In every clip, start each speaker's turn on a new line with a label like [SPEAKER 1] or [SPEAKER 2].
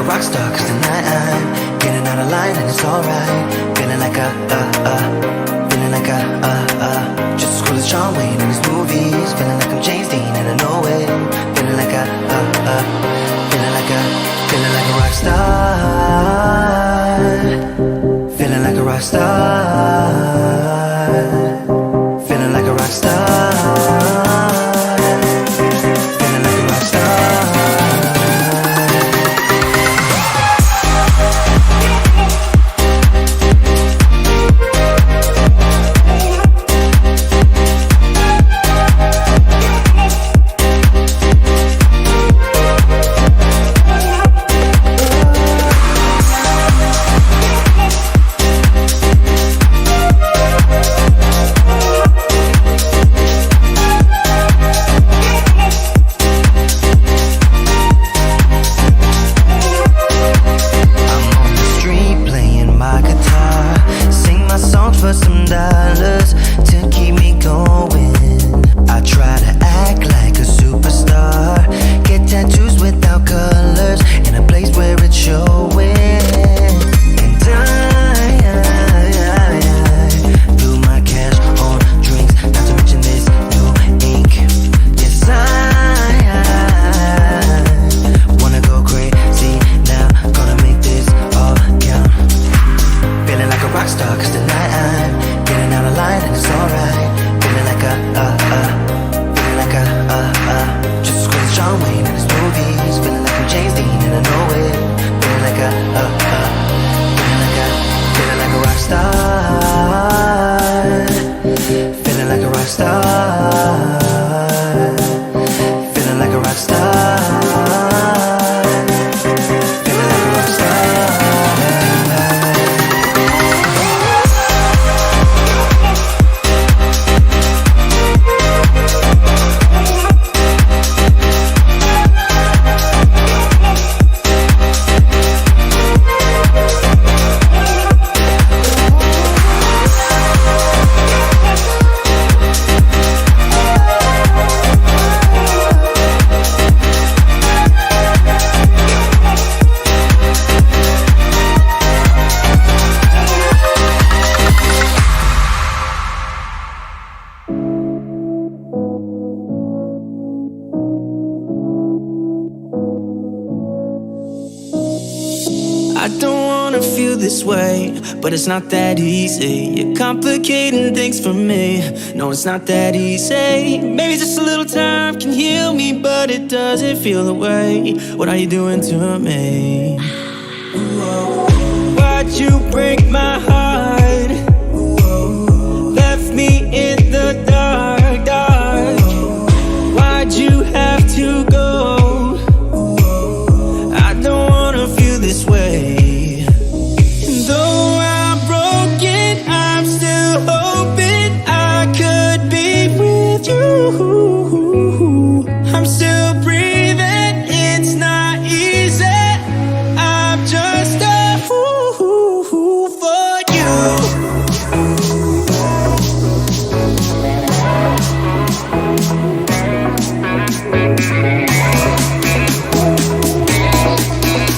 [SPEAKER 1] rock star, cause tonight I'm getting out of line and it's alright. Feeling like feeling like just as cool as John Wayne in his movies. Feeling like I'm James Dean and I know it. Feeling like feeling like a rock star. Feeling like a rock star. Feeling like a rock star. Feeling like a rock star.
[SPEAKER 2] But it's not that easy. You're complicating things for me. No, it's not that easy. Maybe just a little time can heal me, but it doesn't feel the way. What are you doing to me? Why'd you break my heart? Left me in the dark, dark. Why'd you have to go? I don't wanna feel this way. I'm still breathing, it's not easy. I'm just a fool for you. I'm just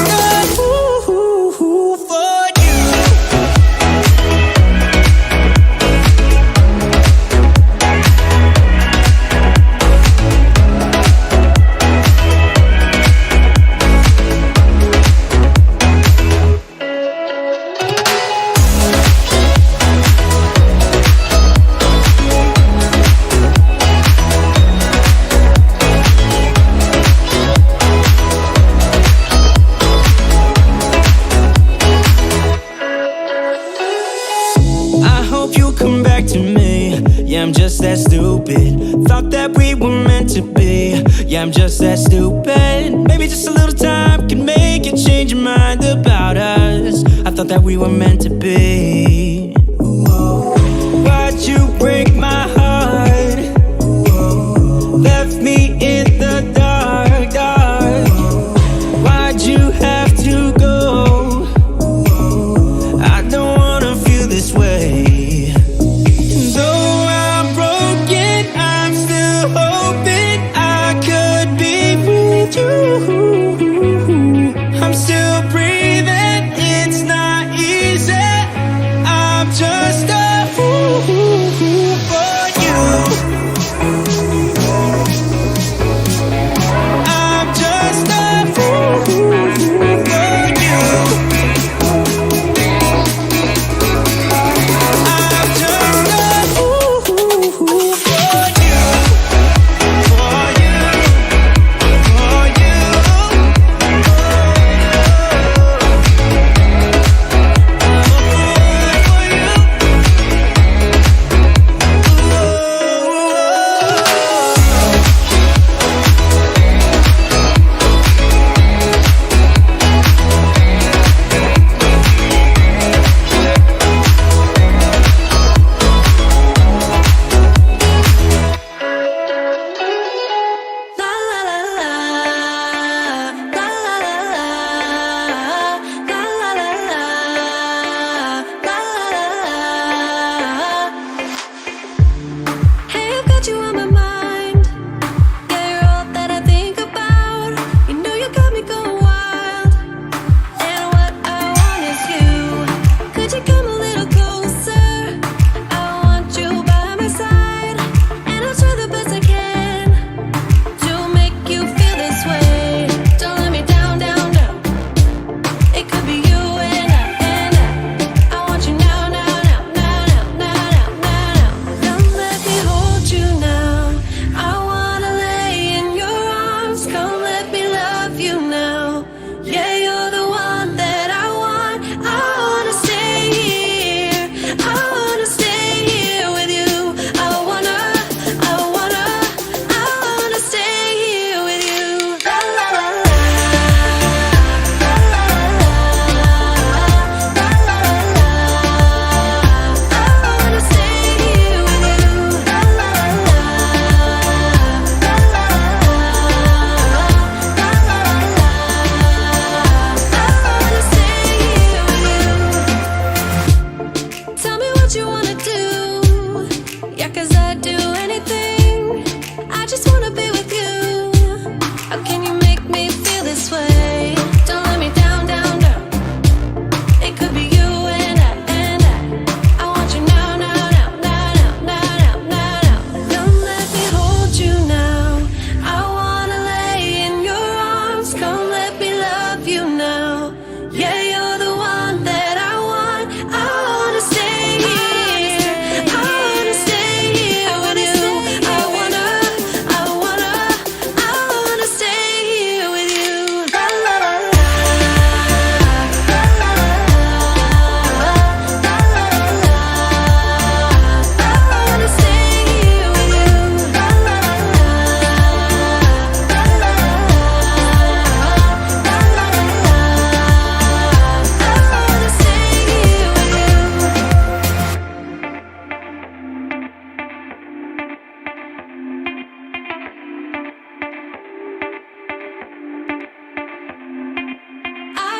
[SPEAKER 2] a fool for you. I'm just that stupid. Thought that we were meant to be. Yeah, I'm just that stupid. Maybe just a little time can make you change your mind about us. I thought that we were meant to be. Why'd you break my heart? Left me in the dark, dark. Why'd you have to go? I don't wanna feel this way. I'm still hoping I could be with you.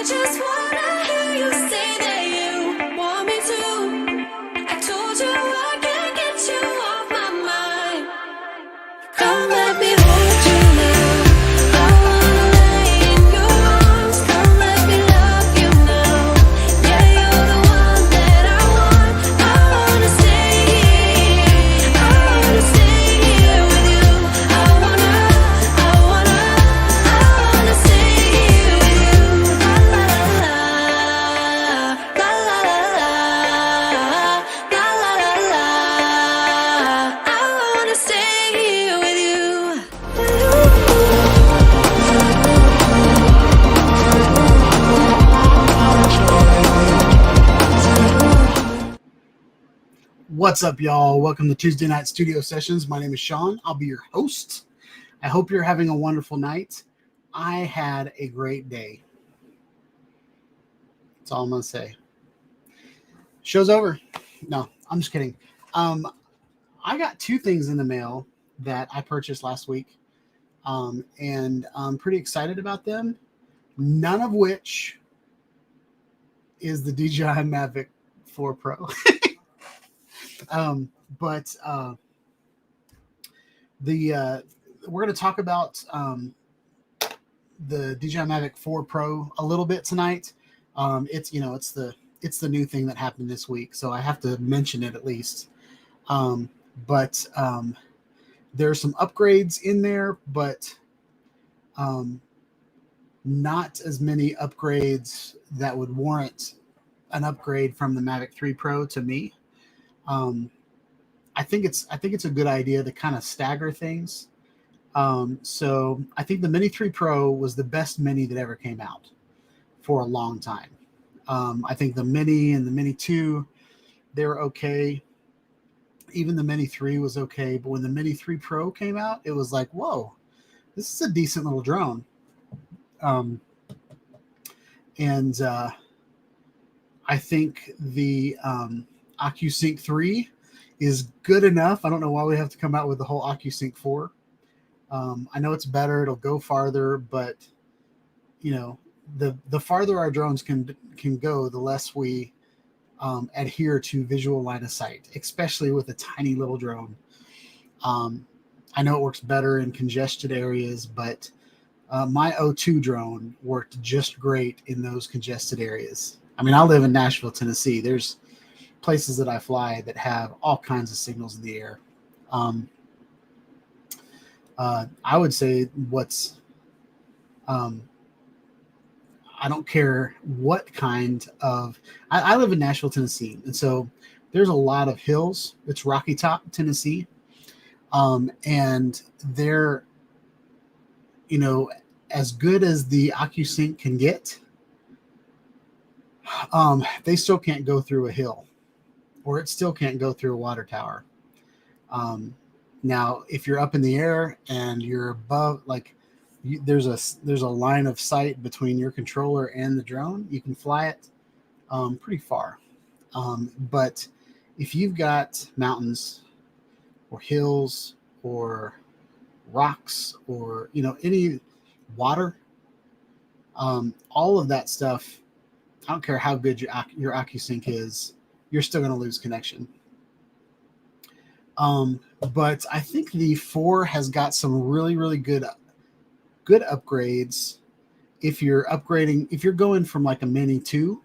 [SPEAKER 3] just wanna hear you say that you want me to. I told you I can't get you off my mind. Come let me hold you now. I wanna lay in your arms. Come let me love you now. Yeah, you're the one that I want. I wanna stay here. I wanna stay here with you. I wanna stay here with you. La la la la, la la la la, la la la la. I wanna stay here with you.
[SPEAKER 4] What's up, y'all? Welcome to Tuesday Night Studio Sessions. My name is Sean. I'll be your host. I hope you're having a wonderful night. I had a great day. That's all I'm going to say. Show's over. No, I'm just kidding. I got two things in the mail that I purchased last week, and I'm pretty excited about them, none of which is the DJI Mavic 4 Pro. But we're going to talk about the DJI Mavic 4 Pro a little bit tonight. It's the new thing that happened this week, so I have to mention it at least. But there's some upgrades in there, but not as many upgrades that would warrant an upgrade from the Mavic 3 Pro to me. I think it's a good idea to kind of stagger things. So I think the Mini 3 Pro was the best Mini that ever came out for a long time. I think the Mini and the Mini 2, they were okay. Even the Mini 3 was okay. But when the Mini 3 Pro came out, it was like, whoa, this is a decent little drone. And I think the OcuSync 3 is good enough. I don't know why we have to come out with the whole OcuSync 4. I know it's better, it'll go farther, but the farther our drones can go, the less we adhere to visual line of sight, especially with a tiny little drone. I know it works better in congested areas, but my O2 drone worked just great in those congested areas. I mean, I live in Nashville, Tennessee. There's places that I fly that have all kinds of signals in the air. I would say I don't care what kind of, I live in Nashville, Tennessee. And so there's a lot of hills. It's Rocky Top, Tennessee. And they're, as good as the OcuSync can get, they still can't go through a hill, or it still can't go through a water tower. Now, if you're up in the air and you're above, there's a line of sight between your controller and the drone, you can fly it pretty far. But if you've got mountains or hills or rocks or any water, all of that stuff, I don't care how good your OcuSync is, you're still going to lose connection. But I think the 4 has got some really, really good upgrades. If you're going from like a Mini 2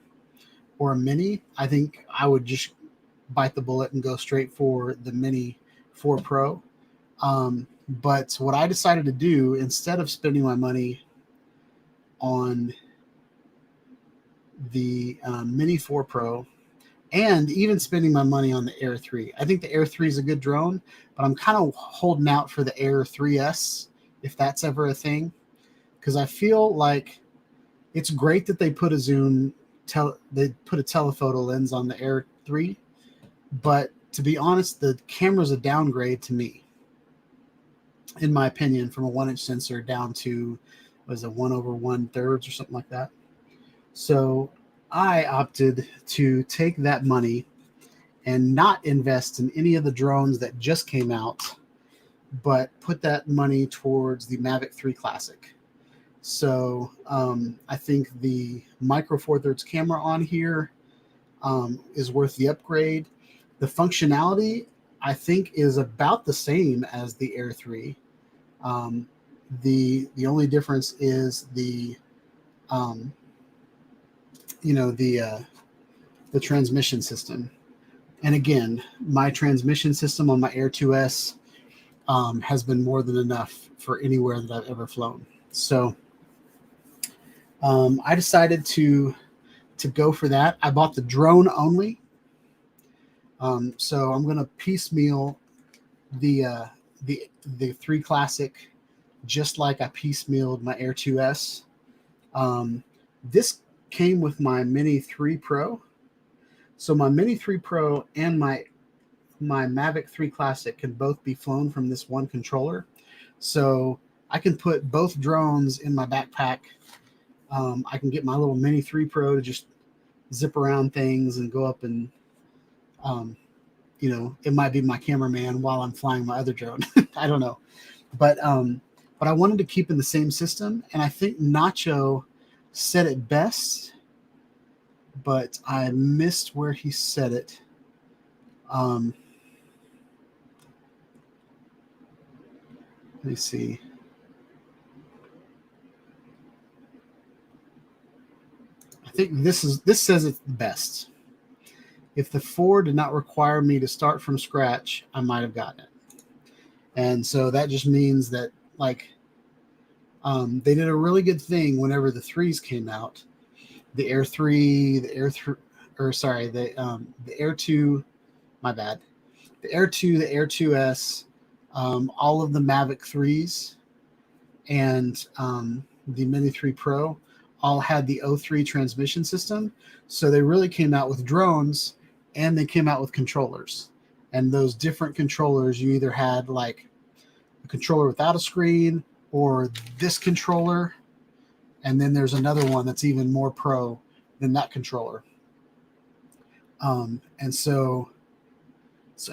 [SPEAKER 4] or a Mini, I think I would just bite the bullet and go straight for the Mini 4 Pro. But what I decided to do, instead of spending my money on the Mini 4 Pro, and even spending my money on the Air 3. I think the Air 3 is a good drone, but I'm kind of holding out for the Air 3S, if that's ever a thing, because I feel like it's great that they put they put a telephoto lens on the Air 3, but to be honest, the camera's a downgrade to me, in my opinion, from a 1-inch sensor down to, was it 1/1/3 or something like that. So I opted to take that money and not invest in any of the drones that just came out, but put that money towards the Mavic 3 Classic. So I think the Micro Four Thirds camera on here is worth the upgrade. The functionality, I think, is about the same as the Air 3. The only difference is the the transmission system. And again, my transmission system on my Air 2S has been more than enough for anywhere that I've ever flown. So I decided to go for that. I bought the drone only. So I'm going to piecemeal the 3 Classic, just like I piecemealed my Air 2S. This came with my Mini 3 Pro. So my Mini 3 Pro and my Mavic 3 Classic can both be flown from this one controller. So I can put both drones in my backpack. I can get my little Mini 3 Pro to just zip around things and go up and, it might be my cameraman while I'm flying my other drone. I don't know. But I wanted to keep in the same system. And I think Nacho said it best, but I missed where he said it. Let me see. I think this says it's the best. If the 4 did not require me to start from scratch, I might have gotten it. And so that just means that they did a really good thing whenever the 3s came out. The Air 3, the Air 2, my bad. The Air 2, the Air 2S, all of the Mavic 3s, and the Mini 3 Pro all had the O3 transmission system. So they really came out with drones, and they came out with controllers. And those different controllers, you either had like a controller without a screen or this controller, and then there's another one that's even more pro than that controller. And so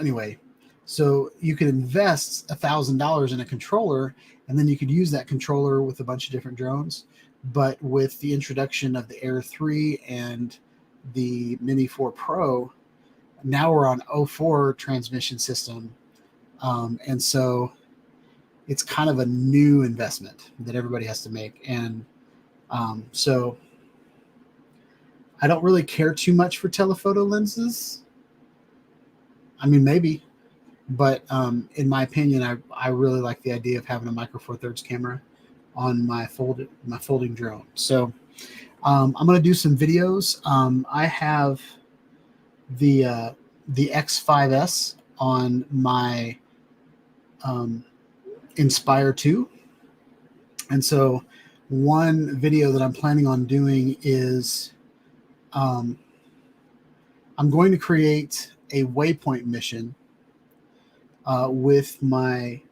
[SPEAKER 4] anyway, so you could invest $1,000 in a controller, and then you could use that controller with a bunch of different drones. But with the introduction of the Air 3 and the Mini 4 Pro, now we're on 04 transmission system. And so it's kind of a new investment that everybody has to make. And so I don't really care too much for telephoto lenses. I mean, maybe, but in my opinion, I really like the idea of having a Micro Four Thirds camera on my folding drone. So I'm going to do some videos. I have the X5S on my Inspire 2. And so one video that I'm planning on doing is I'm going to create a waypoint mission with my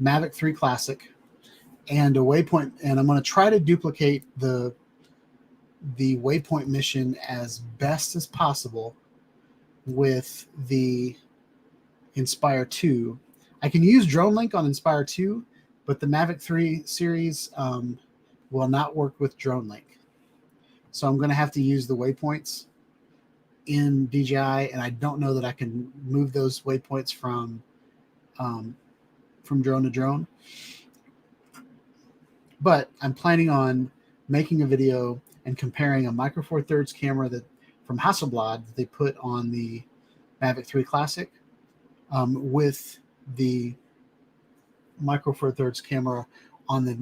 [SPEAKER 4] Mavic 3 Classic and a waypoint, and I'm going to try to duplicate the waypoint mission as best as possible with the Inspire 2. I can use Drone Link on Inspire 2, but the Mavic 3 series will not work with Drone Link. So I'm going to have to use the waypoints in DJI, and I don't know that I can move those waypoints from drone to drone. But I'm planning on making a video and comparing a Micro Four Thirds camera from Hasselblad that they put on the Mavic 3 Classic with the Micro Four Thirds camera on the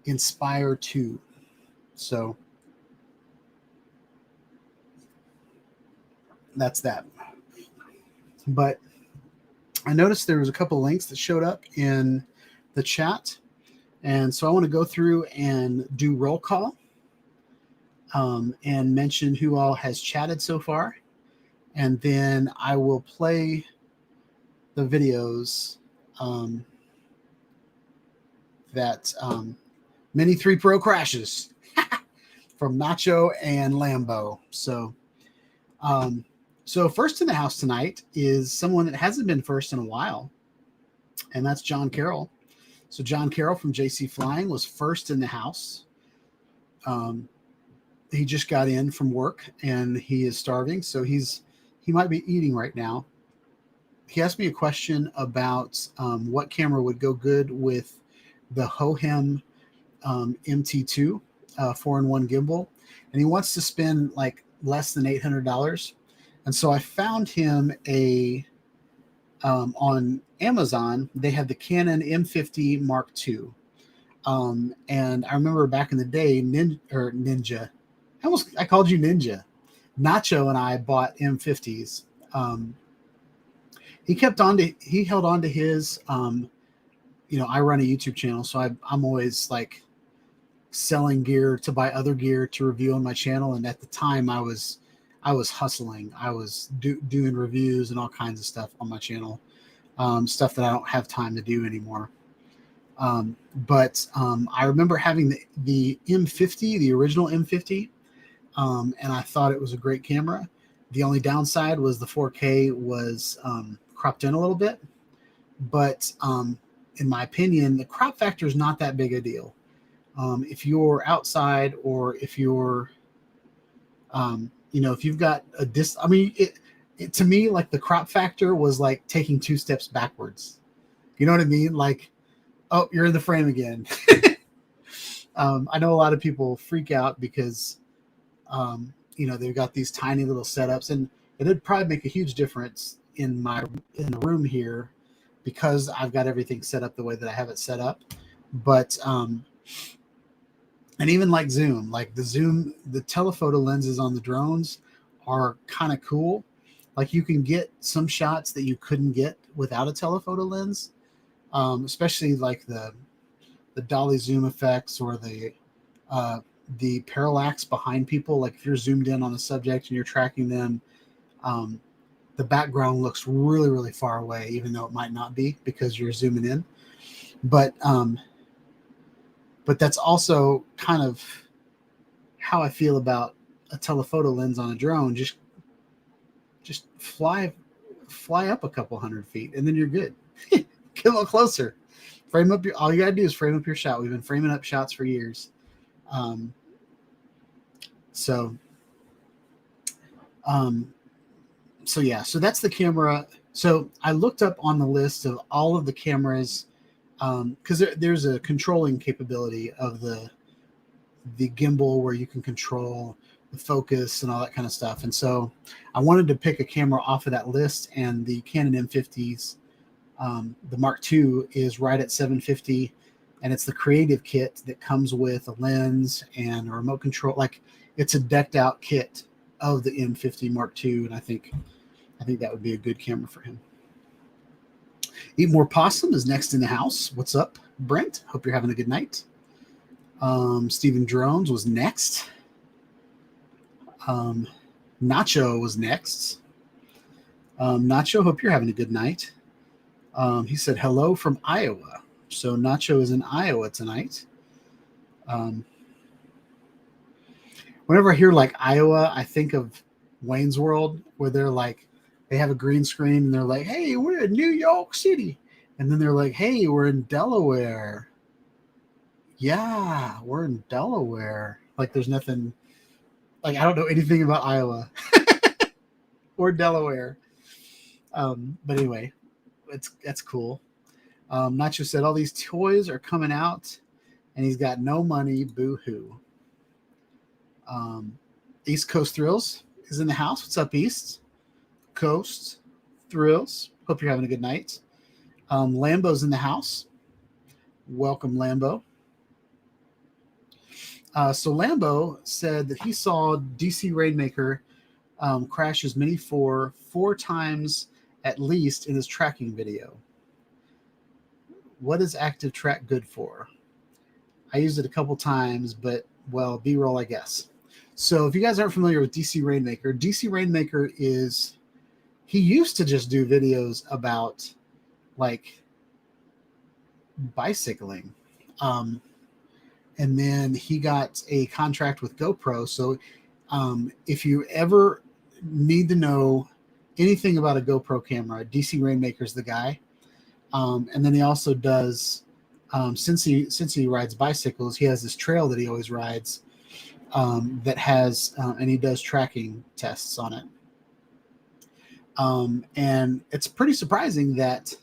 [SPEAKER 4] Inspire 2. So that's that. But I noticed there was a couple links that showed up in the chat. And so I want to go through and do roll call and mention who all has chatted so far. And then I will play the videos that Mini 3 Pro crashes from Nacho and Lambo. So first in the house tonight is someone that hasn't been first in a while, and that's John Carroll. So John Carroll from JC Flying was first in the house. He just got in from work and he is starving, so he might be eating right now. He asked me a question about what camera would go good with the Hohem MT2 4-in-1 gimbal, and he wants to spend like less than $800. And so I found him on Amazon. They have the Canon M50 Mark II. And I remember back in the day, Ninja. I called you Ninja. Nacho and I bought M50s. He held on to his. I run a YouTube channel, so I'm always like selling gear to buy other gear to review on my channel. And at the time, I was hustling. I was doing reviews and all kinds of stuff on my channel, stuff that I don't have time to do anymore. But I remember having the M50, the original M50, and I thought it was a great camera. The only downside was the 4K was cropped in a little bit, but in my opinion, the crop factor is not that big a deal. If you're outside, or if you're, if you've got to me, like the crop factor was like taking 2 steps backwards. You know what I mean? Like, oh, you're in the frame again. I know a lot of people freak out because, they've got these tiny little setups, and it'd probably make a huge difference in the room here because I've got everything set up the way that I have it set up. But, and even like zoom, the telephoto lenses on the drones are kind of cool. Like you can get some shots that you couldn't get without a telephoto lens. Especially like the dolly zoom effects, or the parallax behind people. Like if you're zoomed in on a subject and you're tracking them, the background looks really, really far away, even though it might not be because you're zooming in. But that's also kind of how I feel about a telephoto lens on a drone. Just fly up a couple hundred feet and then you're good. Get a little closer. All you gotta do is frame up your shot. We've been framing up shots for years. So that's the camera. So I looked up on the list of all of the cameras, because there's a controlling capability of the gimbal where you can control the focus and all that kind of stuff. And so I wanted to pick a camera off of that list, and the Canon M50s, the Mark II is right at $750, and it's the creative kit that comes with a lens and a remote control. Like it's a decked out kit of the M50 Mark II, and I think that would be a good camera for him. Eat More Possum is next in the house. What's up, Brent? Hope you're having a good night. Steven Drones was next. Nacho was next. Nacho, hope you're having a good night. He said hello from Iowa. So Nacho is in Iowa tonight. Whenever I hear like Iowa, I think of Wayne's World, where they have a green screen and they're like, hey, we're in New York City. And then they're like, hey, we're in Delaware. Yeah, we're in Delaware. Like there's nothing, like I don't know anything about Iowa or Delaware. But anyway, that's cool. Nacho said all these toys are coming out and he's got no money. Boo-hoo. East Coast Thrills is in the house. What's up, East Coast Thrills? Hope you're having a good night. Lambo's in the house. Welcome, Lambo. So Lambo said that he saw DC Rainmaker crash his Mini 4 times at least in his tracking video. What is Active Track good for? I used it a couple times, but well, B-roll, I guess. So if you guys aren't familiar with DC Rainmaker he used to just do videos about like bicycling. And then he got a contract with GoPro. So if you ever need to know anything about a GoPro camera, DC Rainmaker's the guy. And then he also does, since he rides bicycles, he has this trail that he always rides. that has, and he does tracking tests on it. And it's pretty surprising that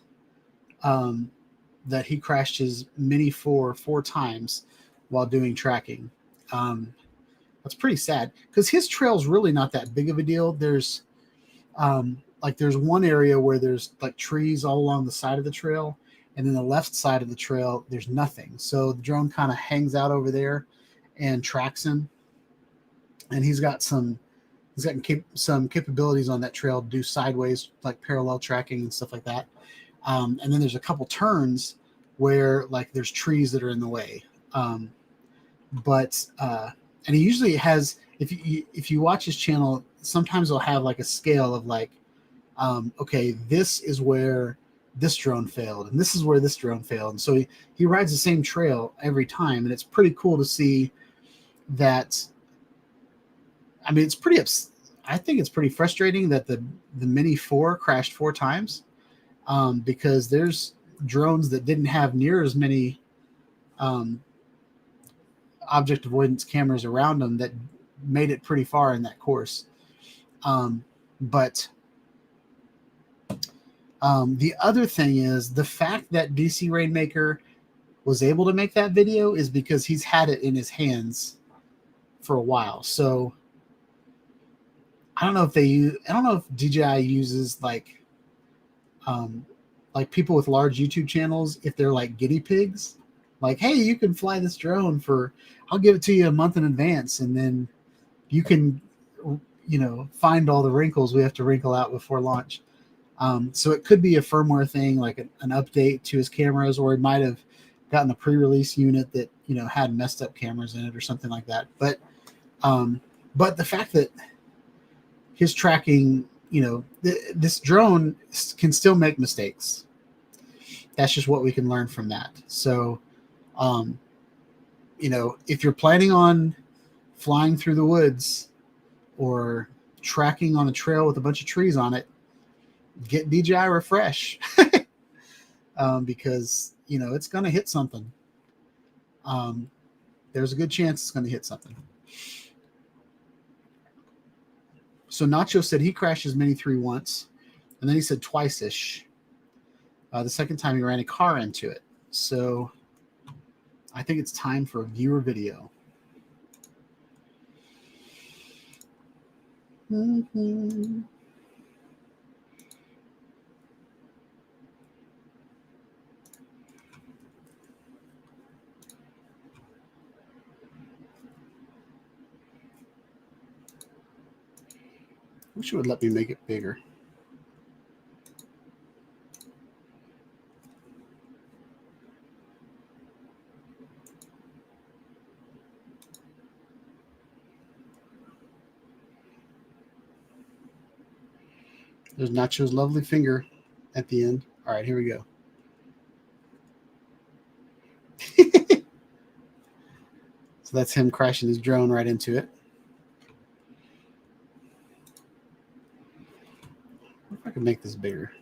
[SPEAKER 4] that he crashed his Mini 4 times while doing tracking. That's pretty sad because his trail's really not that big of a deal. There's like there's one area where there's like trees all along the side of the trail, and then the left side of the trail there's nothing. So the drone kind of hangs out over there and tracks him. And he's got some capabilities on that trail to do sideways, like parallel tracking and stuff like that. And then there's a couple turns where like there's trees that are in the way. And he usually has, if you watch his channel, sometimes he'll have like a scale of like, okay, this is where this drone failed, and this is where this drone failed. And so he rides the same trail every time, and it's pretty cool to see that. I mean, I think it's pretty frustrating that the Mini 4 crashed 4 times, because there's drones that didn't have near as many object avoidance cameras around them that made it pretty far in that course. But the other thing is the fact that DC Rainmaker was able to make that video is because he's had it in his hands for a while. So I don't know if DJI uses like people with large YouTube channels, if they're like guinea pigs, like, hey, you can fly this drone I'll give it to you a month in advance, and then you can, find all the wrinkles we have to wrinkle out before launch. So it could be a firmware thing, like an update to his cameras, or he might have gotten a pre-release unit that, had messed up cameras in it or something like that. But the fact that his tracking, this drone can still make mistakes. That's just what we can learn from that. So, if you're planning on flying through the woods or tracking on a trail with a bunch of trees on it, get DJI Refresh, because, it's going to hit something. There's a good chance it's going to hit something. So Nacho said he crashed his Mini 3 once, and then he said twice-ish. The second time he ran a car into it. So I think it's time for a viewer video. Mm-hmm. Wish it would let me make it bigger. There's Nacho's lovely finger at the end. All right, here we go. So that's him crashing his drone right into it. If I can make this bigger.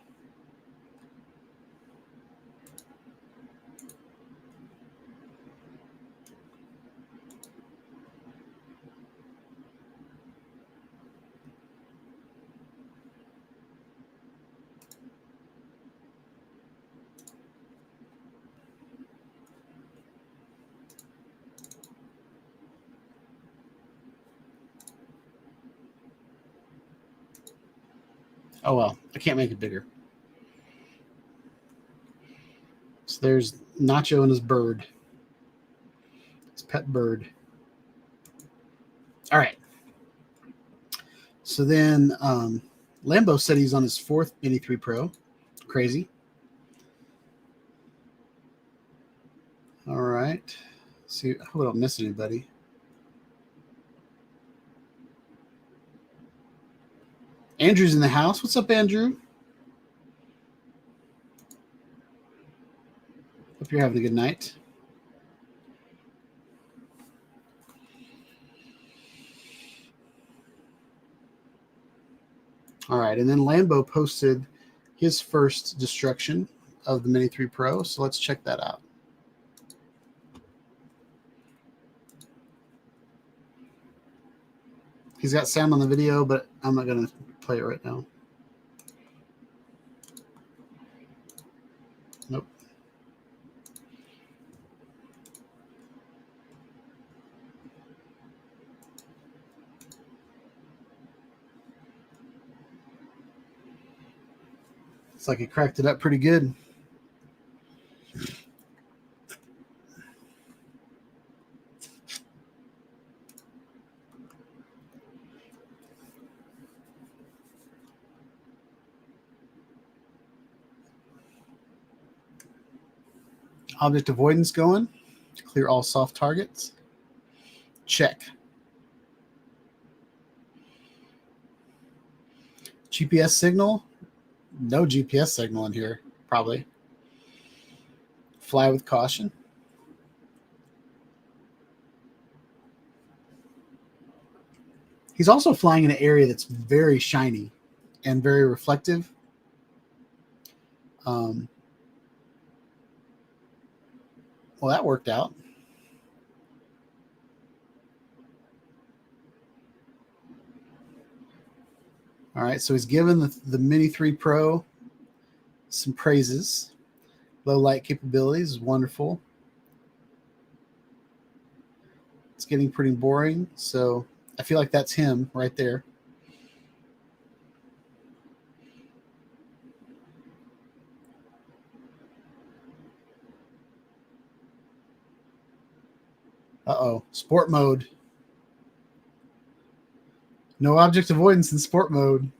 [SPEAKER 4] Oh, well, I can't make it bigger. So there's Nacho and his bird. His pet bird. All right. So then Lambo said he's on his 4th Mini 3 Pro. Crazy. All right. See, I hope I don't miss anybody. Andrew's in the house. What's up, Andrew? Hope you're having a good night. All right, and then Lambo posted his first destruction of the Mini 3 Pro, so let's check that out. He's got sound on the video, but I'm not going to play it right now. Nope. It's like he cracked it up pretty good. Object avoidance going. Clear all soft targets. Check. GPS signal. No GPS signal in here, probably. Fly with caution. He's also flying in an area that's very shiny and very reflective. Well, that worked out. All right, so he's given the Mini 3 Pro some praises. Low light capabilities is wonderful. It's getting pretty boring, so I feel like that's him right there. Uh-oh, sport mode. No object avoidance in sport mode.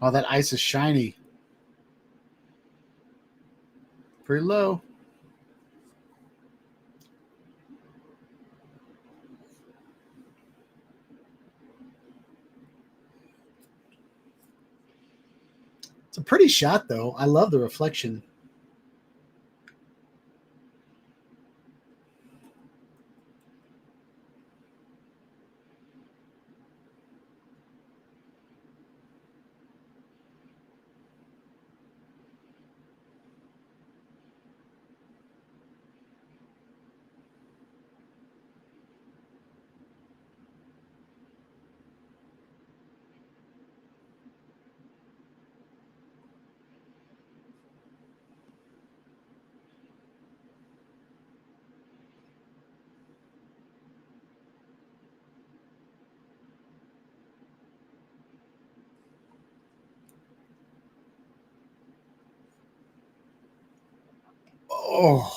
[SPEAKER 4] Oh, that ice is shiny. Pretty low. It's a pretty shot, though. I love the reflection. Oh,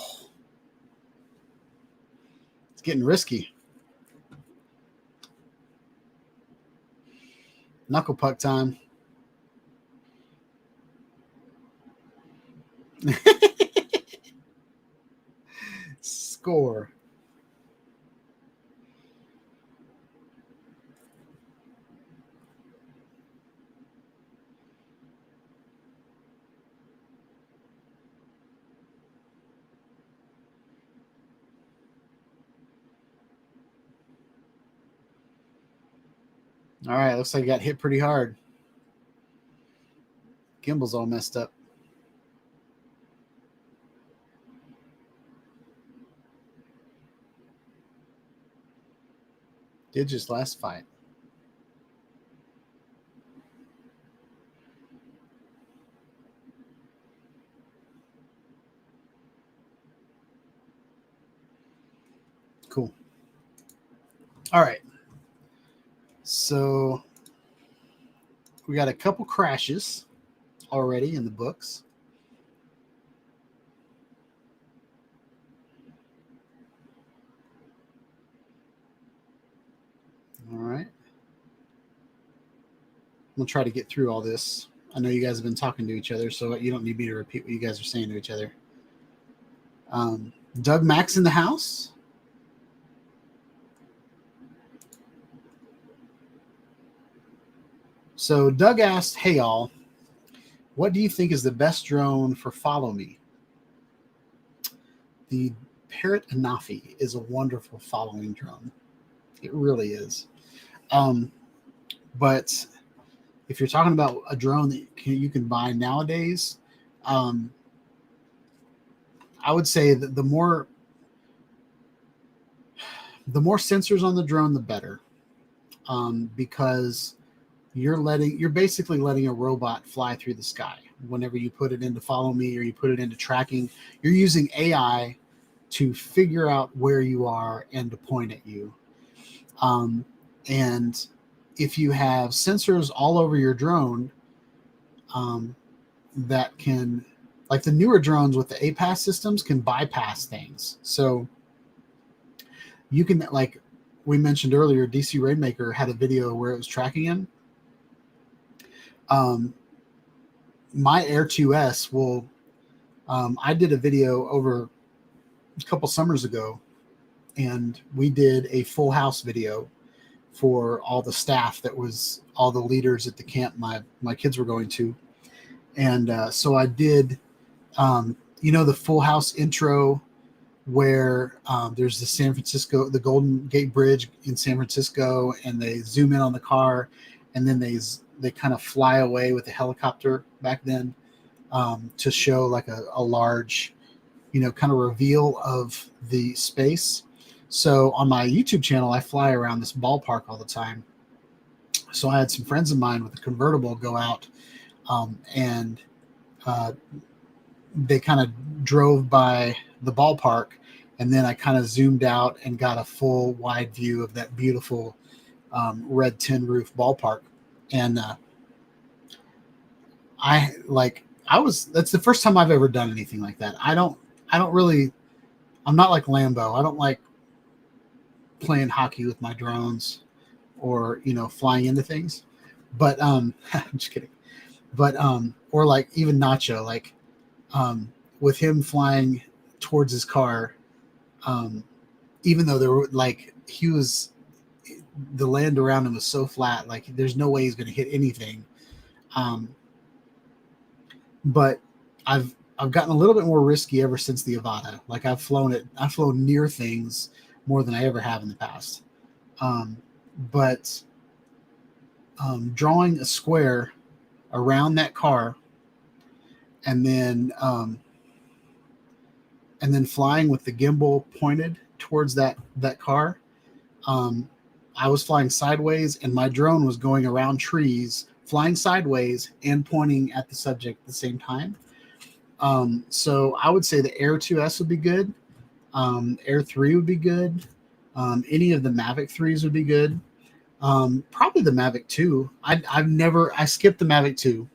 [SPEAKER 4] it's getting risky. Knuckle puck time. Score. All right, looks like I got hit pretty hard. Gimbal's all messed up. Did just last fight. Cool. All right. So we got a couple crashes already in the books. All right. I'm going to try to get through all this. I know you guys have been talking to each other, so you don't need me to repeat what you guys are saying to each other. Doug Max in the house. So Doug asked, hey, y'all, what do you think is the best drone for Follow Me? The Parrot Anafi is a wonderful following drone. It really is. But if you're talking about a drone that you can buy nowadays, I would say that the more sensors on the drone, the better, because you're basically letting a robot fly through the sky. Whenever you put it into follow me or you put it into tracking, you're using AI to figure out where you are and to point at you. And if you have sensors all over your drone, that can, like the newer drones with the APAS systems, can bypass things. So you can, like we mentioned earlier, DC Rainmaker had a video where it was tracking him. My Air 2S will, I did a video over a couple summers ago, and we did a full house video for all the staff that was all the leaders at the camp my kids were going to. And so I did, the full house intro where there's the Golden Gate Bridge in San Francisco, and they zoom in on the car, and then they kind of fly away with the helicopter back then, to show like a large, kind of reveal of the space. So on my YouTube channel, I fly around this ballpark all the time. So I had some friends of mine with a convertible go out, and they kind of drove by the ballpark, and then I kind of zoomed out and got a full wide view of that beautiful red tin roof ballpark. And that's the first time I've ever done anything like that. I'm not like Lambo. I don't like playing hockey with my drones or, flying into things. But I'm just kidding. But or like even Nacho, like with him flying towards his car, even though there were the land around him was so flat, like there's no way he's going to hit anything. But I've gotten a little bit more risky ever since the Avata. Like I've flown near things more than I ever have in the past. But drawing a square around that car, and then flying with the gimbal pointed towards that car. I was flying sideways, and my drone was going around trees, flying sideways and pointing at the subject at the same time. So I would say the Air 2S would be good. Air 3 would be good. Any of the Mavic 3s would be good. Probably the Mavic 2. I skipped the Mavic 2.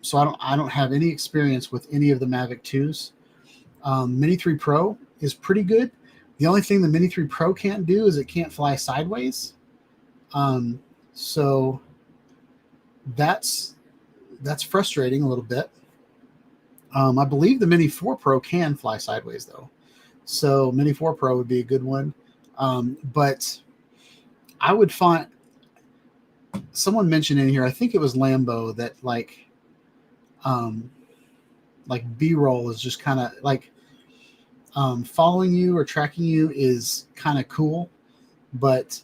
[SPEAKER 4] So I don't have any experience with any of the Mavic 2s. Mini 3 Pro is pretty good. The only thing the Mini 3 Pro can't do is it can't fly sideways. So that's frustrating a little bit. I believe the Mini 4 Pro can fly sideways though. So Mini 4 Pro would be a good one. But I would find, someone mentioned in here, I think it was Lambo, that like B-roll is just kind of like, following you or tracking you is kind of cool, but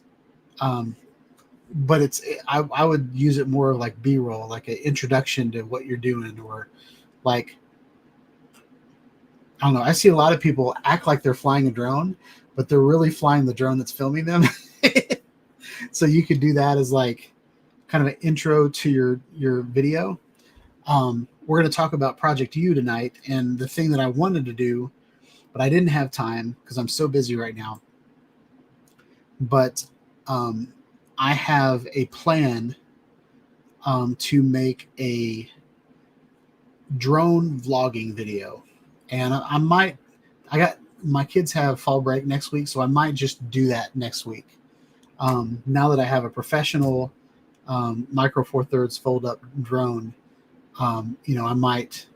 [SPEAKER 4] it's, I would use it more like B-roll, like an introduction to what you're doing, or like, I don't know. I see a lot of people act like they're flying a drone, but they're really flying the drone that's filming them. So you could do that as like kind of an intro to your video. We're going to talk about Project U tonight, and the thing that I wanted to do, but I didn't have time because I'm so busy right now. But I have a plan to make a drone vlogging video. And my kids have fall break next week, so I might just do that next week. Now that I have a professional Micro Four Thirds fold up drone, I might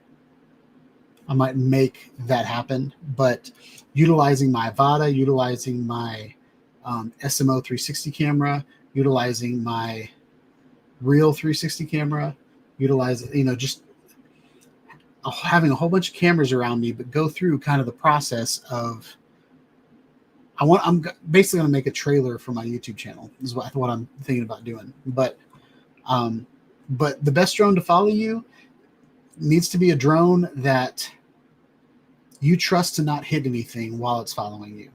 [SPEAKER 4] make that happen. But utilizing my Avata, utilizing my SMO 360 camera, utilizing my Real 360 camera, just having a whole bunch of cameras around me, but go through kind of the process of basically going to make a trailer for my YouTube channel is what I'm thinking about doing. But the best drone to follow you needs to be a drone that you trust to not hit anything while it's following you.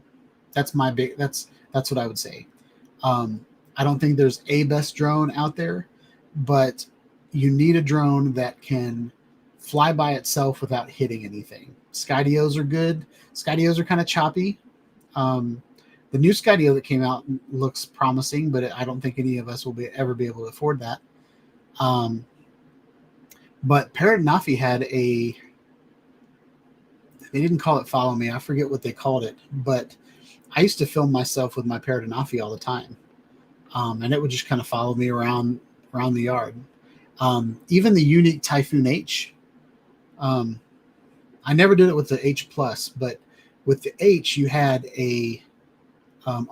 [SPEAKER 4] That's what I would say. I don't think there's a best drone out there, but you need a drone that can fly by itself without hitting anything. Skydios are good. Skydios are kind of choppy. The new Skydio that came out looks promising, but I don't think any of us will ever be able to afford that. But Parrot and Nafi had they didn't call it Follow Me. I forget what they called it, but I used to film myself with my Parrot and Nafi all the time. And it would just kind of follow me around the yard. Even the unique Typhoon H. I never did it with the H Plus, but with the H, you had a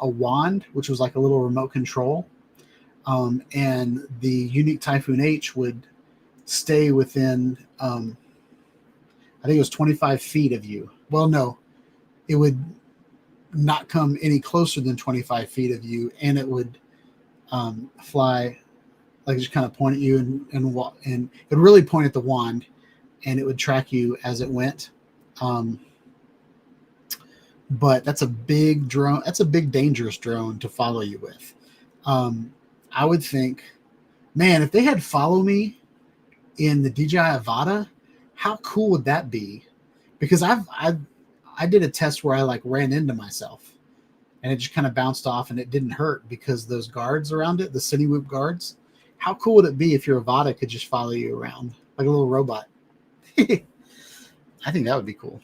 [SPEAKER 4] wand, which was like a little remote control. And the unique Typhoon H would stay within, I think it was 25 feet of you. Well, no, it would not come any closer than 25 feet of you, and it would fly, like just kind of point at you and it would really point at the wand, and it would track you as it went. But that's a big drone. That's a big dangerous drone to follow you with. I would think, man, if they had Follow Me in the DJI Avata, how cool would that be? Because I did a test where I like ran into myself, and it just kind of bounced off, and it didn't hurt because those guards around it, the Cinewhoop guards. How cool would it be if your Avata could just follow you around like a little robot? I think that would be cool.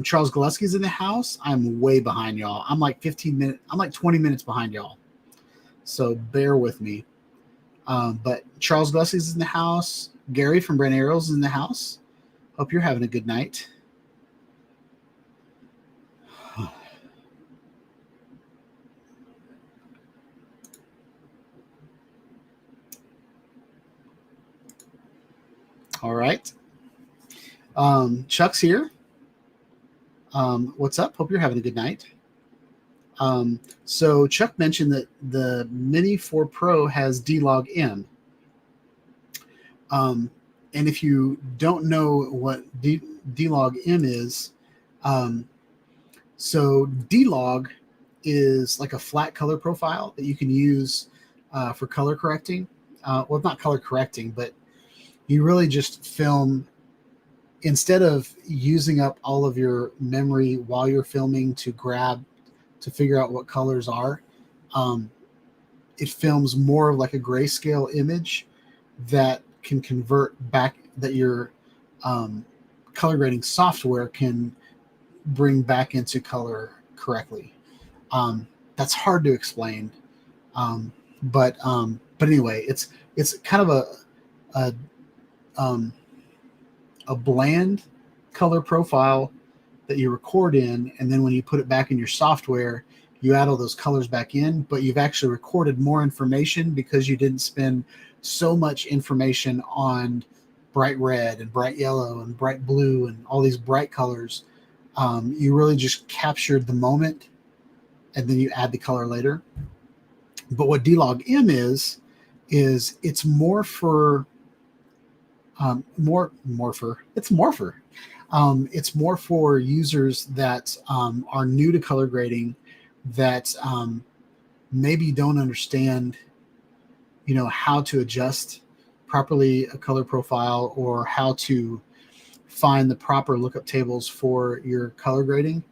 [SPEAKER 4] Charles Gillespie's in the house. I'm way behind y'all. I'm like 20 minutes behind y'all. So bear with me. But Charles Gillespie's in the house. Gary from Brand Arrows is in the house. Hope you're having a good night. All right. Chuck's here. What's up? Hope you're having a good night. So Chuck mentioned that the Mini 4 Pro has D-Log M. And if you don't know what D-Log M is, so D-Log is like a flat color profile that you can use for color correcting. Well, not color correcting, but you really just film. Instead of using up all of your memory while you're filming to figure out what colors are, it films more of like a grayscale image that can convert back, that your color grading software can bring back into color correctly. That's hard to explain, but anyway, it's kind of a bland color profile that you record in, and then when you put it back in your software, you add all those colors back in, but you've actually recorded more information because you didn't spend so much information on bright red and bright yellow and bright blue and all these bright colors. You really just captured the moment, and then you add the color later. But what D-Log M is it's more for It's more for users that are new to color grading, that maybe don't understand, how to adjust properly a color profile or how to find the proper lookup tables for your color grading.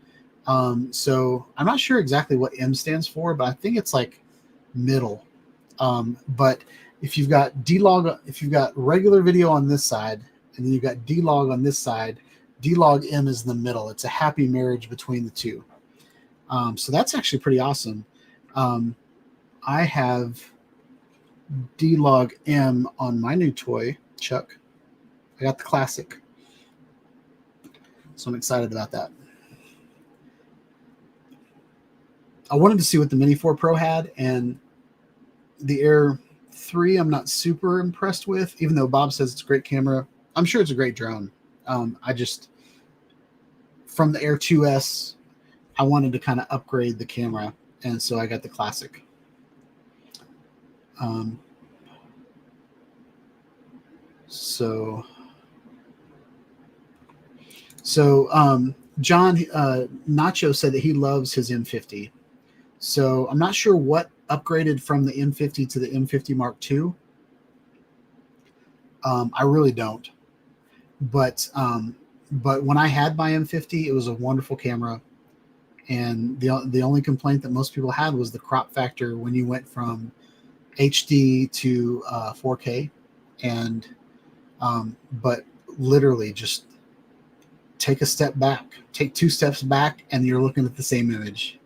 [SPEAKER 4] So I'm not sure exactly what M stands for, but I think it's like middle. But if you've got D-Log, if you've got regular video on this side, and then you've got D-Log on this side, D-Log M is in the middle. It's a happy marriage between the two. So that's actually pretty awesome. I have D-Log M on my new toy, Chuck. I got the Classic. So I'm excited about that. I wanted to see what the Mini 4 Pro had, and the Air 3 I'm not super impressed with, even though Bob says it's a great camera. I'm sure it's a great drone. I just, from the Air 2S, I wanted to kind of upgrade the camera, and so I got the classic. So John Nacho said that he loves his M50. So I'm not sure what upgraded from the M50 to the M50 Mark II. I really don't. But when I had my M50, it was a wonderful camera. And the only complaint that most people had was the crop factor when you went from HD to 4K. And but literally just take a step back, take 2 steps back, and you're looking at the same image.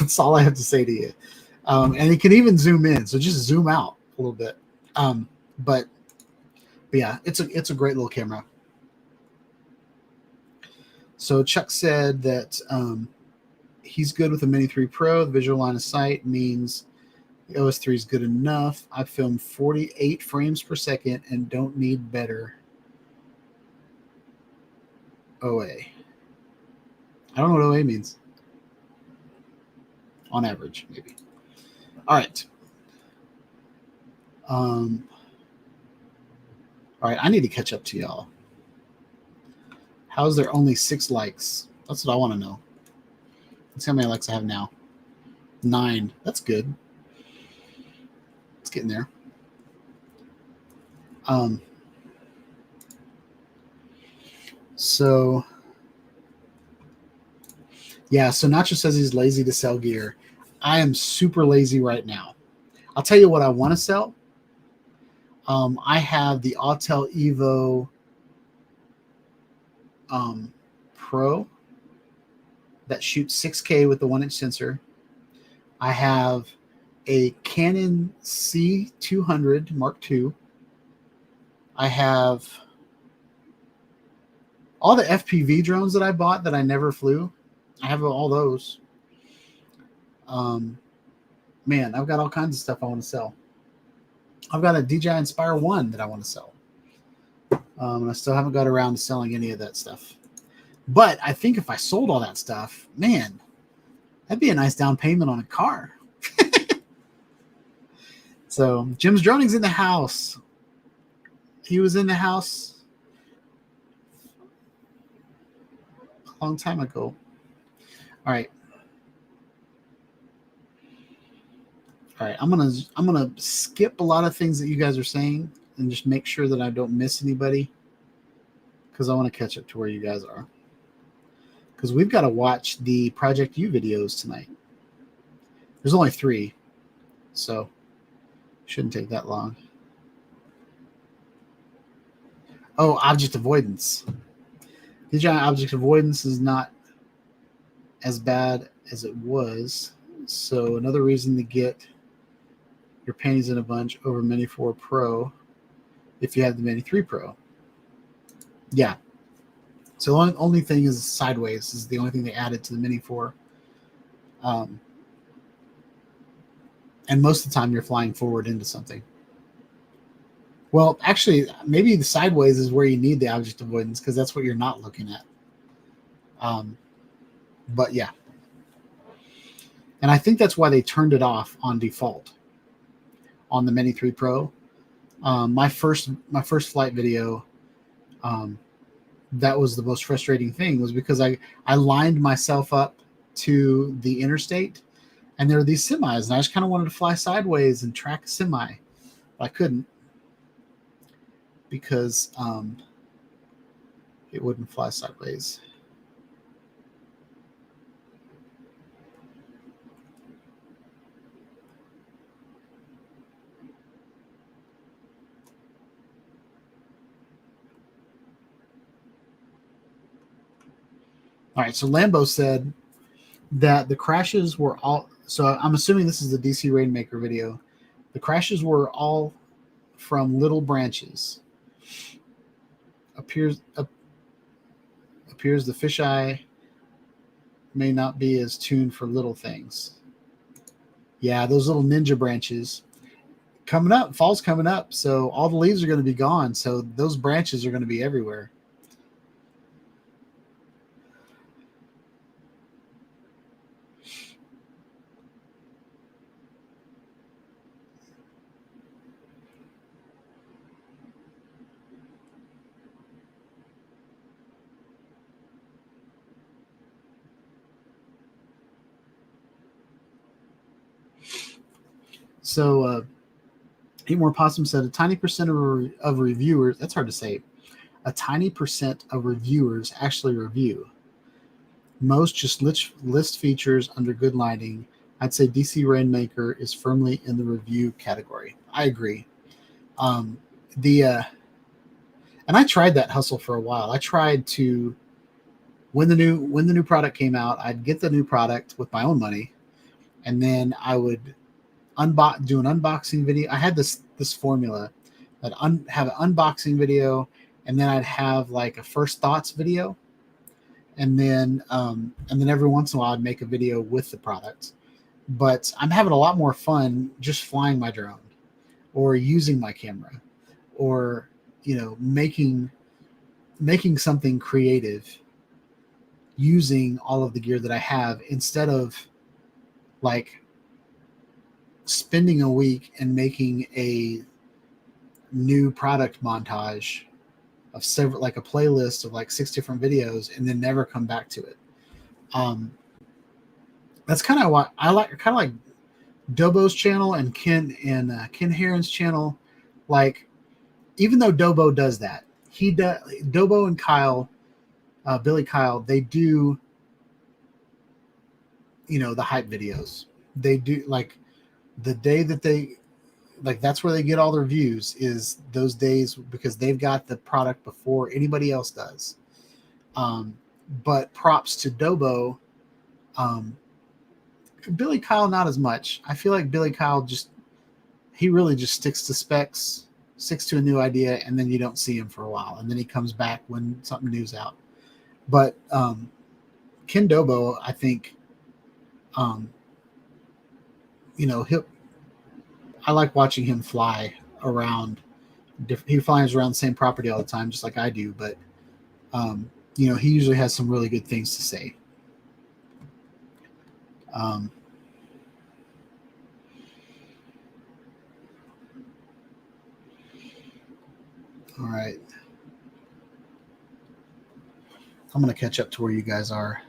[SPEAKER 4] That's all I have to say to you. And it can even zoom in, so just zoom out a little bit. But yeah, it's a great little camera. So Chuck said that he's good with the Mini 3 Pro. The visual line of sight means the OS 3 is good enough. I filmed 48 frames per second and don't need better OA. I don't know what OA means. On average, maybe. All right. All right, I need to catch up to y'all. How's there only 6 likes? That's what I want to know. Let's see how many likes I have now. 9. That's good. It's getting there. So yeah, so Nacho says he's lazy to sell gear. I am super lazy right now. I'll tell you what I want to sell. I have the Autel Evo Pro that shoots 6K with the 1-inch sensor. I have a Canon C200 Mark II. I have all the FPV drones that I bought that I never flew. I have all those. Man, I've got all kinds of stuff I want to sell. I've got a DJI Inspire 1 that I want to sell. And I still haven't got around to selling any of that stuff. But I think if I sold all that stuff, man, that'd be a nice down payment on a car. So Jim's Droning's in the house. He was in the house a long time ago. All right. All right, I'm gonna skip a lot of things that you guys are saying and just make sure that I don't miss anybody, because I want to catch up to where you guys are. Because we've got to watch the Project U videos tonight. There's only 3, so shouldn't take that long. Oh, object avoidance. DJI object avoidance is not as bad as it was. So another reason to get your panties in a bunch over Mini 4 Pro if you have the Mini 3 Pro. Yeah. So the only thing is sideways is the only thing they added to the Mini 4. And most of the time you're flying forward into something. Well, actually, maybe the sideways is where you need the object avoidance, because that's what you're not looking at. But yeah. And I think that's why they turned it off on default on the Mini 3 Pro. My first flight video, that was the most frustrating thing, was because I lined myself up to the interstate, and there were these semis, and I just kind of wanted to fly sideways and track a semi. But I couldn't, because it wouldn't fly sideways. All right, so Lambo said that the crashes were all, so I'm assuming this is the DC Rainmaker video. The crashes were all from little branches. Appears the fisheye may not be as tuned for little things. Yeah, those little ninja branches coming up, fall's coming up, so all the leaves are going to be gone, so those branches are going to be everywhere. So Eat More Possum said a tiny percent of reviewers, that's hard to say, a tiny percent of reviewers actually review. Most just list features under good lighting. I'd say DC Rainmaker is firmly in the review category. I agree. And I tried that hustle for a while. I tried to when the new product came out, I'd get the new product with my own money, and then I would do an unboxing video. I had this formula that have an unboxing video, and then I'd have like a first thoughts video, and then every once in a while I'd make a video with the product. But I'm having a lot more fun just flying my drone, or using my camera, or making something creative using all of the gear that I have, instead of like spending a week and making a new product montage of several, like a playlist of like 6 different videos, and then never come back to it. That's kind of what I like. Kind of like Dobo's channel and Ken Heron's channel. Like, even though Dobo does that, Dobo and Kyle, Billy Kyle, they do, the hype videos. They do, like, the day that that's where they get all their views, is those days, because they've got the product before anybody else does. But props to Dobo. Billy Kyle, not as much. I feel like Billy Kyle he really just sticks to specs, sticks to a new idea, and then you don't see him for a while, and then he comes back when something new's out. But Ken Dobo, I think, I like watching him fly around. He flies around the same property all the time, just like I do. But he usually has some really good things to say. All right. I'm going to catch up to where you guys are.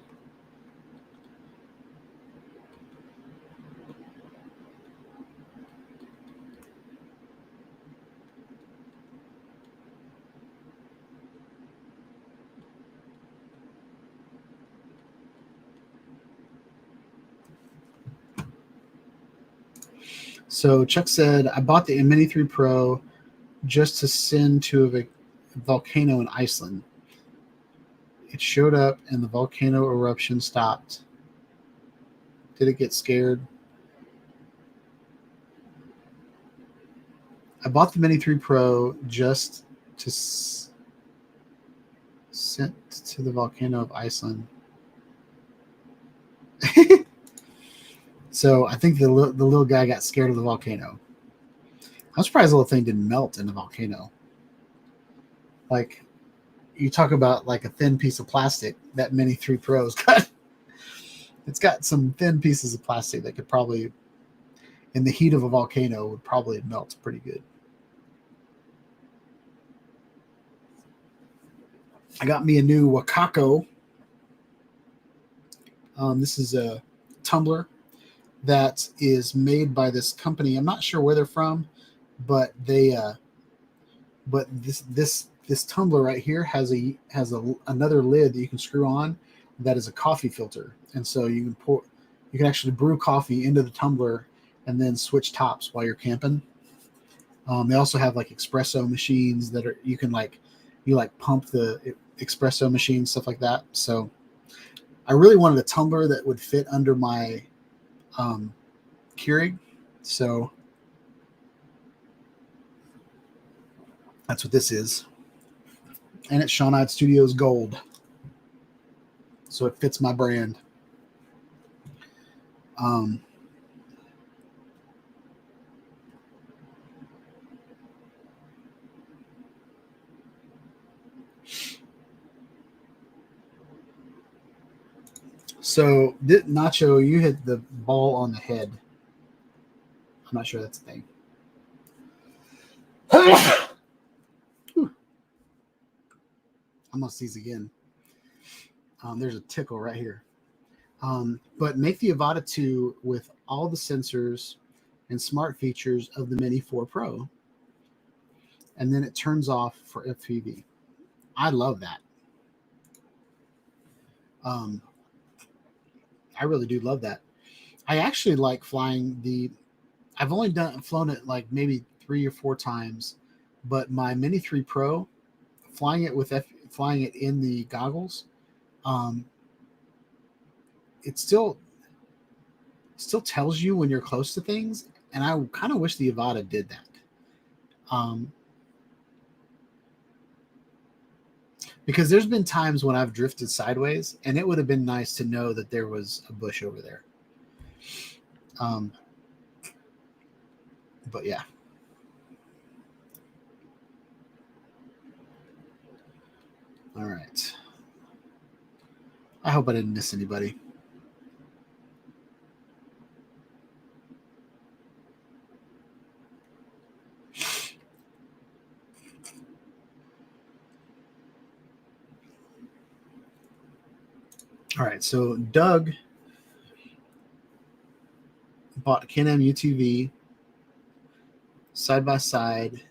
[SPEAKER 4] So Chuck said, I bought the Mini 3 Pro just to send to a volcano in Iceland. It showed up and the volcano eruption stopped. Did it get scared? I bought the Mini 3 Pro just to send to the volcano of Iceland. So I think the little guy got scared of the volcano. I'm surprised the little thing didn't melt in the volcano. Like, you talk about like a thin piece of plastic, that Mini 3 Pro's got. It's got some thin pieces of plastic that could probably, in the heat of a volcano, would probably melt pretty good. I got me a new Wakako. This is a tumbler that is made by this company. I'm not sure where they're from, but this tumbler right here has another lid that you can screw on that is a coffee filter, and so you can actually brew coffee into the tumbler and then switch tops while you're camping. They also have like espresso machines that you can pump the espresso machine, stuff like that. So I really wanted a tumbler that would fit under my Keurig, so that's what this is, and it's Shawnite Studios Gold, so it fits my brand. So, Nacho, you hit the ball on the head. I'm not sure that's a thing. I'm going to sneeze again. There's a tickle right here. But make the Avata 2 with all the sensors and smart features of the Mini 4 Pro. And then it turns off for FPV. I love that. I really do love that. I actually like flying the. I've only flown it like maybe 3 or 4 times, but my Mini 3 Pro, flying it in the goggles, it still tells you when you're close to things, and I kind of wish the Avata did that. Because there's been times when I've drifted sideways, and it would have been nice to know that there was a bush over there. But yeah. All right. I hope I didn't miss anybody. All right, so Doug bought a Can-Am UTV side by side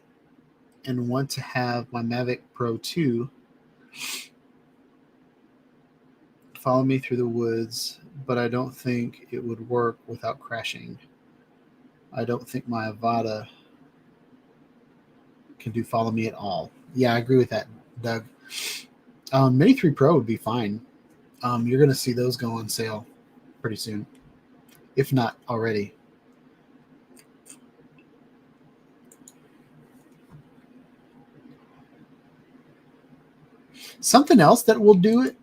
[SPEAKER 4] and want to have my Mavic Pro 2 follow me through the woods, but I don't think it would work without crashing. I don't think my Avata can do follow me at all. Yeah, I agree with that, Doug. Mini 3 Pro would be fine. You're going to see those go on sale pretty soon, if not already. Something else that will do it,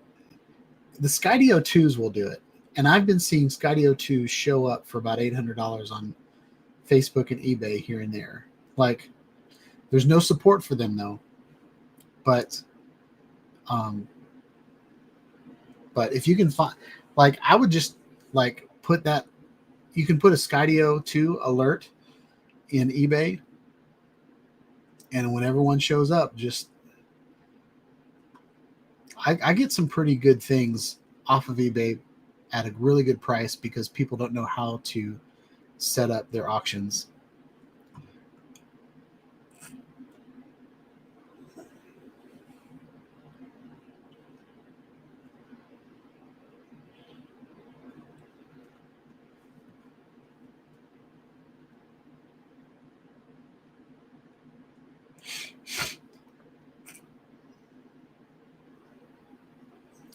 [SPEAKER 4] the Skydio 2s will do it. And I've been seeing Skydio 2s show up for about $800 on Facebook and eBay here and there. Like, there's no support for them though. But if you can find, like, I would just like put that, you can put a Skydio 2 alert in eBay, and whenever one shows up, just I get some pretty good things off of eBay at a really good price because people don't know how to set up their auctions.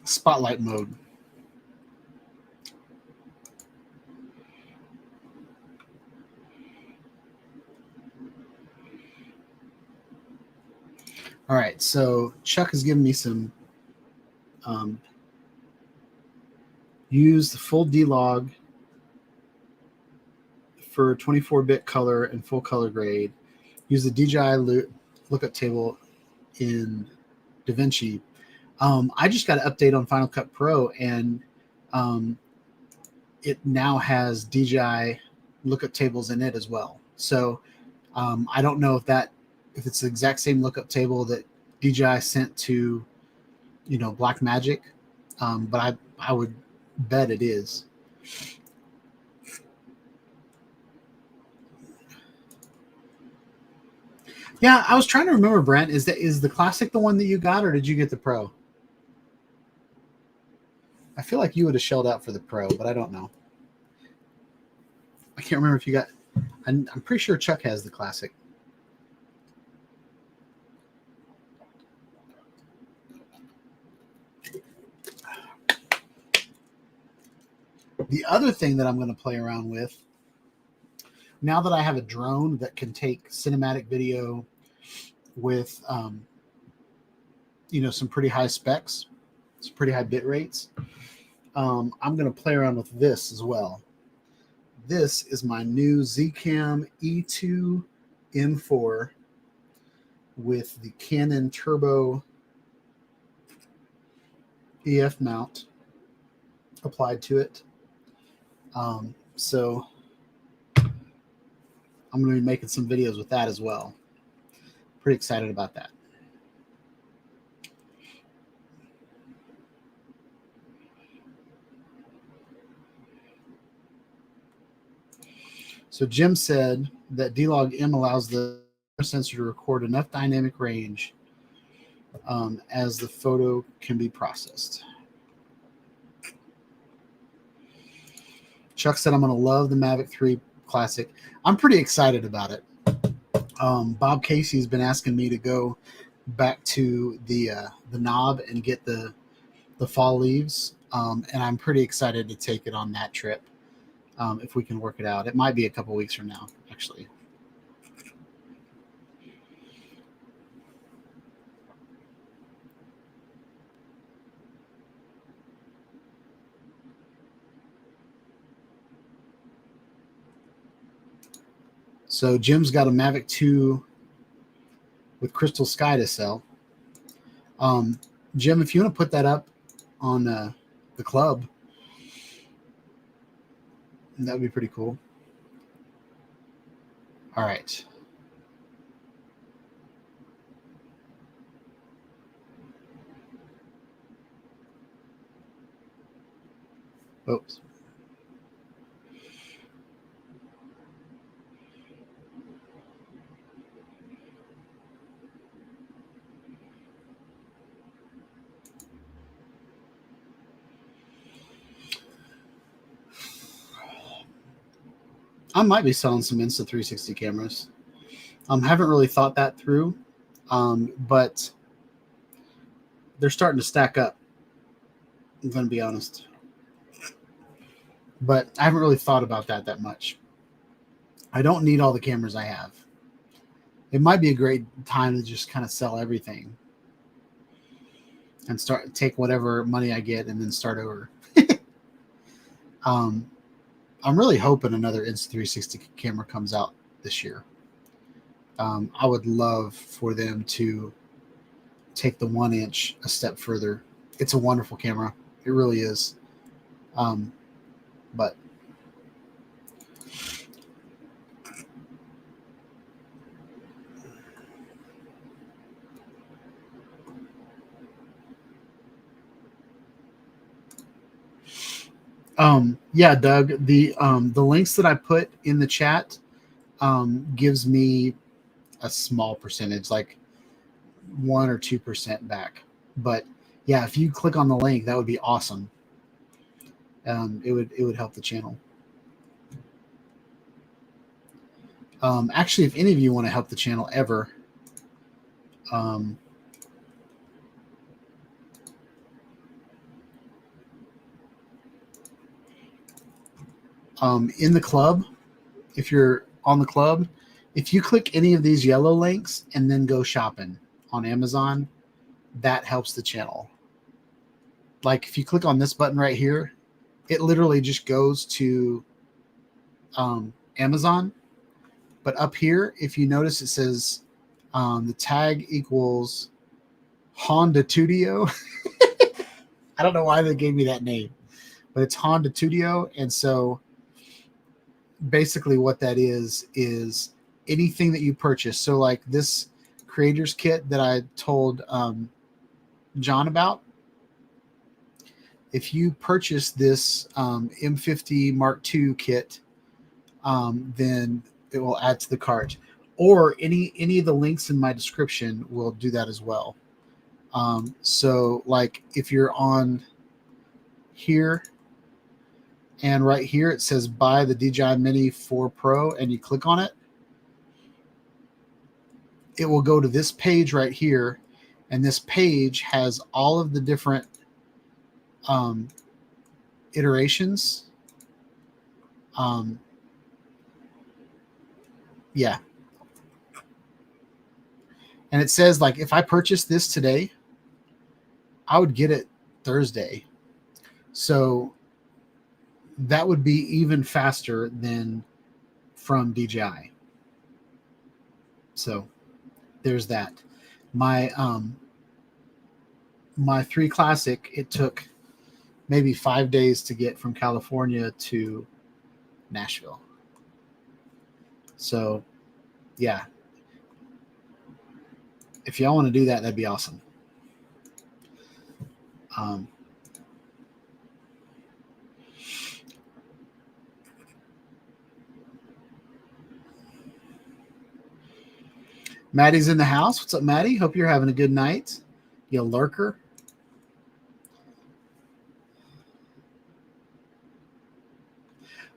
[SPEAKER 4] Spotlight mode. All right, so Chuck has given me some use the full D-Log for 24-bit color and full color grade. Use the DJI lookup table in DaVinci. I just got an update on Final Cut Pro, and it now has DJI lookup tables in it as well. So I don't know if it's the exact same lookup table that DJI sent to, Blackmagic, but I would bet it is. Yeah, I was trying to remember, Brent. Is the Classic the one that you got, or did you get the Pro? I feel like you would have shelled out for the Pro, but I don't know. I can't remember if you got. I'm pretty sure Chuck has the Classic. The other thing that I'm going to play around with, now that I have a drone that can take cinematic video with, some pretty high specs, some pretty high bit rates, I'm going to play around with this as well. This is my new Zcam E2 M4 with the Canon Turbo EF mount applied to it. So I'm going to be making some videos with that as well. Pretty excited about that. So Jim said that D-Log M allows the sensor to record enough dynamic range as the photo can be processed. Chuck said, I'm going to love the Mavic 3 Classic. I'm pretty excited about it. Bob Casey's been asking me to go back to the knob and get the fall leaves, and I'm pretty excited to take it on that trip if we can work it out. It might be a couple weeks from now, actually. So Jim's got a Mavic 2 with Crystal Sky to sell. Jim, if you want to put that up on the club, that would be pretty cool. All right. Oops. I might be selling some Insta360 cameras. Haven't really thought that through, but they're starting to stack up. I'm going to be honest. But I haven't really thought about that much. I don't need all the cameras I have. It might be a great time to just kind of sell everything and take whatever money I get and then start over. I'm really hoping another Insta360 camera comes out this year. I would love for them to take the 1-inch a step further. It's a wonderful camera. It really is. But yeah, Doug, the links that I put in the chat gives me a small percentage, like 1 or 2% back. But yeah, if you click on the link, that would be awesome. It would help the channel. Actually, if any of you want to help the channel ever, in the club, if you're on the club, if you click any of these yellow links and then go shopping on Amazon, that helps the channel. Like if you click on this button right here, it literally just goes to Amazon. But up here, if you notice, it says the tag equals Honda Studio. I don't know why they gave me that name, but it's Honda Studio. And so basically what that is anything that you purchase. So like this creator's kit that I told John about, if you purchase this M50 Mark II kit, then it will add to the cart, or any of the links in my description will do that as well. So like if you're on here and right here, it says buy the DJI Mini 4 Pro and you click on it, it will go to this page right here. And this page has all of the different iterations. Yeah. And it says like, if I purchase this today, I would get it Thursday. So that would be even faster than from DJI. So there's that. My 3 Classic, it took maybe 5 days to get from California to Nashville. So yeah, if y'all want to do that, that'd be awesome. Maddie's in the house. What's up, Maddie? Hope you're having a good night. You lurker.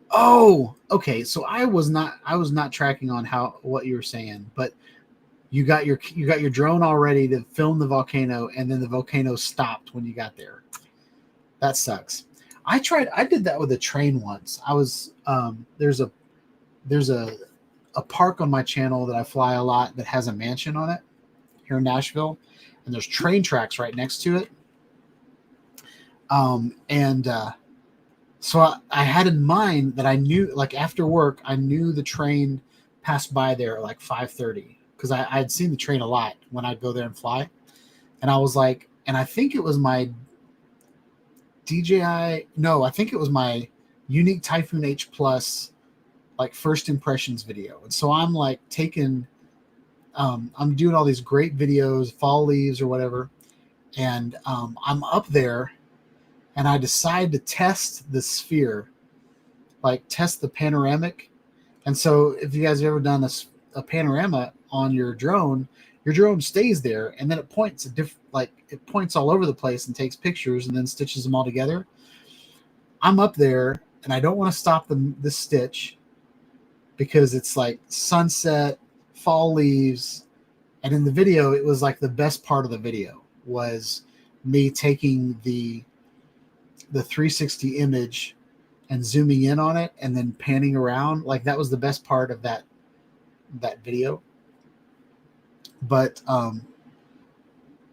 [SPEAKER 4] Oh, okay. So I was not tracking on what you were saying, but you got your drone all ready to film the volcano, and then the volcano stopped when you got there. That sucks. I did that with a train once. I was there's a park on my channel that I fly a lot that has a mansion on it here in Nashville, and there's train tracks right next to it. So I had in mind that I knew, like after work, I knew the train passed by there at like 5:30 because I'd seen the train a lot when I'd go there and fly, and I was like, and I think it was my DJI, no, I think it was my Unique Typhoon H Plus, like first impressions video, and so I'm like I'm doing all these great videos, fall leaves or whatever, and I'm up there. And I decide to test the sphere, like test the panoramic. And so if you guys have ever done a panorama on your drone stays there, and then it points it points all over the place and takes pictures and then stitches them all together. I'm up there and I don't want to stop the stitch because it's like sunset, fall leaves. And in the video, it was like the best part of the video was me taking the 360 image and zooming in on it and then panning around. Like that was the best part of that video. But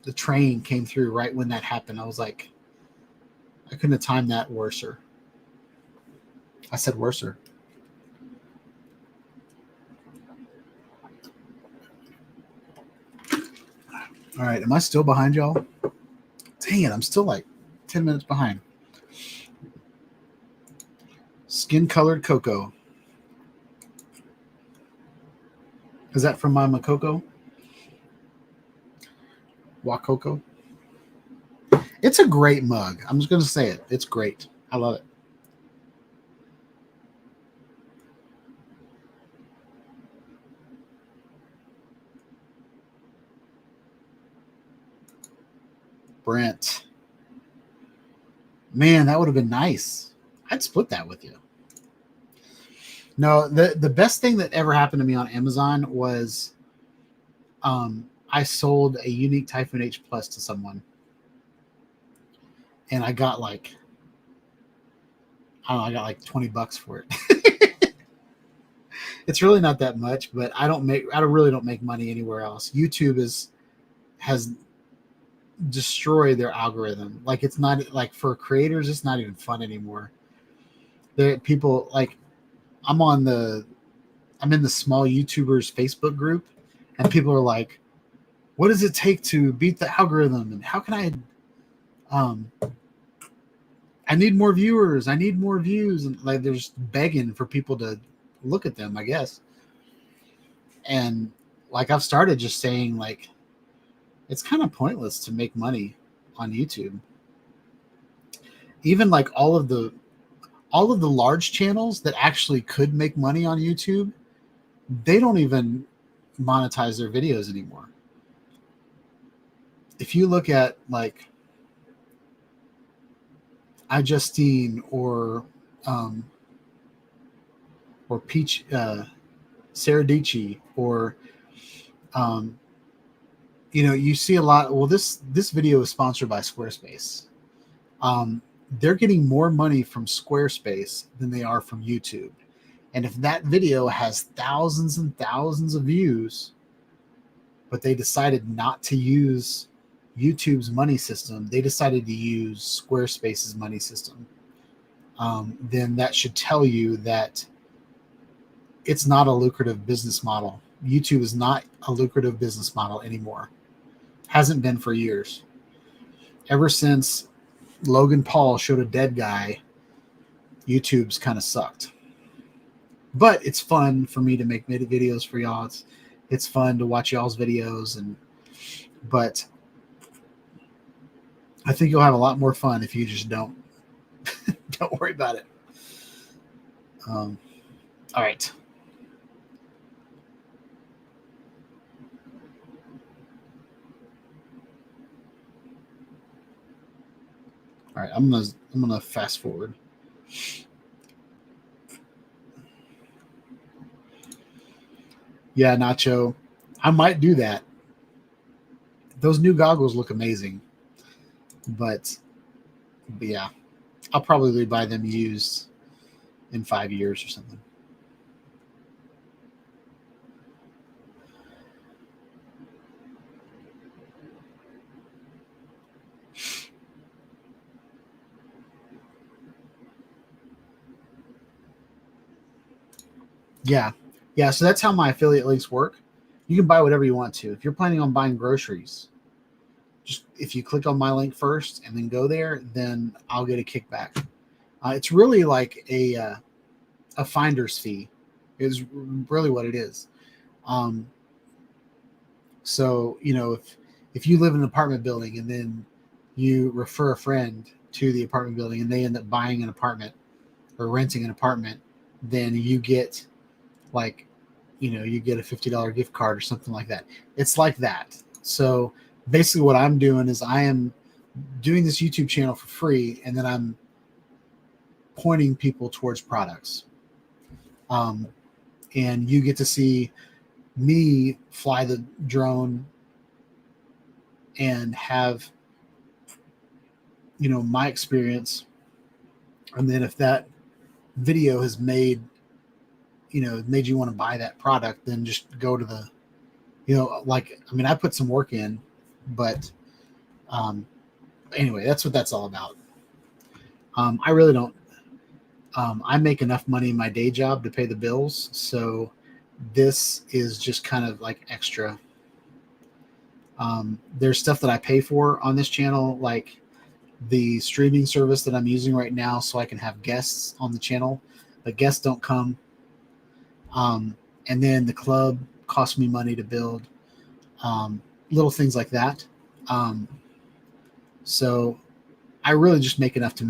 [SPEAKER 4] the train came through right when that happened. I was like, I couldn't have timed that worser. I said worser. All right, am I still behind y'all? Dang it, I'm still like 10 minutes behind. Skin-colored cocoa. Is that from my Makoko? Wakoko? It's a great mug. I'm just going to say it. It's great. I love it. Brent. Man, that would have been nice. I'd split that with you. No, the best thing that ever happened to me on Amazon was I sold a Unique Typhoon H Plus to someone. And I got like, I don't know, I got like $20 for it. It's really not that much, but I really don't make money anywhere else. YouTube has destroyed their algorithm. Like it's not like for creators, it's not even fun anymore. People like I'm in the small YouTubers Facebook group, and people are like, what does it take to beat the algorithm? And how can I need more viewers. I need more views. And like, they're just begging for people to look at them, I guess. And like, I've started just saying like, it's kind of pointless to make money on YouTube. Even like all of the large channels that actually could make money on YouTube, they don't even monetize their videos anymore. If you look at like iJustine or Peach Saradici or you see a lot. Well, this video is sponsored by Squarespace. They're getting more money from Squarespace than they are from YouTube. And if that video has thousands and thousands of views, but they decided not to use YouTube's money system, they decided to use Squarespace's money system, then that should tell you that it's not a lucrative business model. YouTube is not a lucrative business model anymore. Hasn't been for years. Ever since Logan Paul showed a dead guy, YouTube's kind of sucked. But it's fun for me to make videos for y'all. It's fun to watch y'all's videos, but I think you'll have a lot more fun if you just don't worry about it. All right. All right, I'm gonna fast forward. Yeah, Nacho, I might do that. Those new goggles look amazing, but yeah, I'll probably buy them used in 5 years or something. Yeah. Yeah. So that's how my affiliate links work. You can buy whatever you want to. If you're planning on buying groceries, just if you click on my link first and then go there, then I'll get a kickback. It's really like a finder's fee, is really what it is. Um, so, if you live in an apartment building and then you refer a friend to the apartment building and they end up buying an apartment or renting an apartment, then you get like, you get a $50 gift card or something like that. It's like that. So basically what I'm doing is I am doing this YouTube channel for free, and then I'm pointing people towards products. And you get to see me fly the drone and have, my experience. And then if that video has made you want to buy that product, then just go to the, I put some work in, but anyway, that's what that's all about. I really don't, I make enough money in my day job to pay the bills. So this is just kind of like extra. There's stuff that I pay for on this channel, like the streaming service that I'm using right now, so I can have guests on the channel, but guests don't come. And then the club costs me money to build, little things like that. So I really just make enough to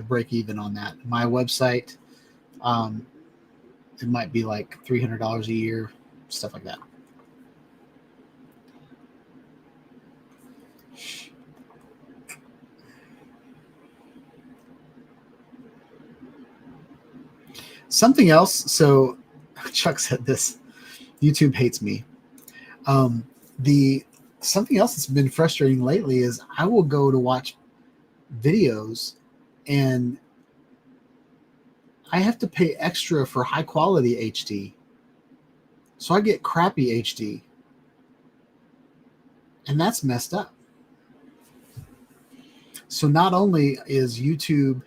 [SPEAKER 4] break even on that. My website, it might be like $300 a year, stuff like that. Something else. So Chuck said this, YouTube hates me. Something else that's been frustrating lately is I will go to watch videos and I have to pay extra for high quality HD. So I get crappy HD. And that's messed up. So not only is YouTube,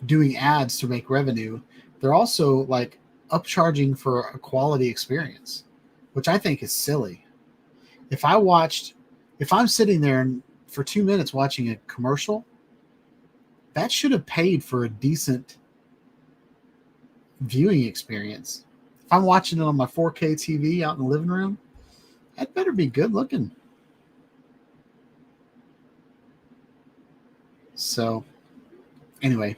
[SPEAKER 4] doing ads to make revenue, they're also like upcharging for a quality experience, which I think is silly. If I'm sitting there for 2 minutes watching a commercial, that should have paid for a decent viewing experience. If I'm watching it on my 4K TV out in the living room, that better be good looking. So anyway,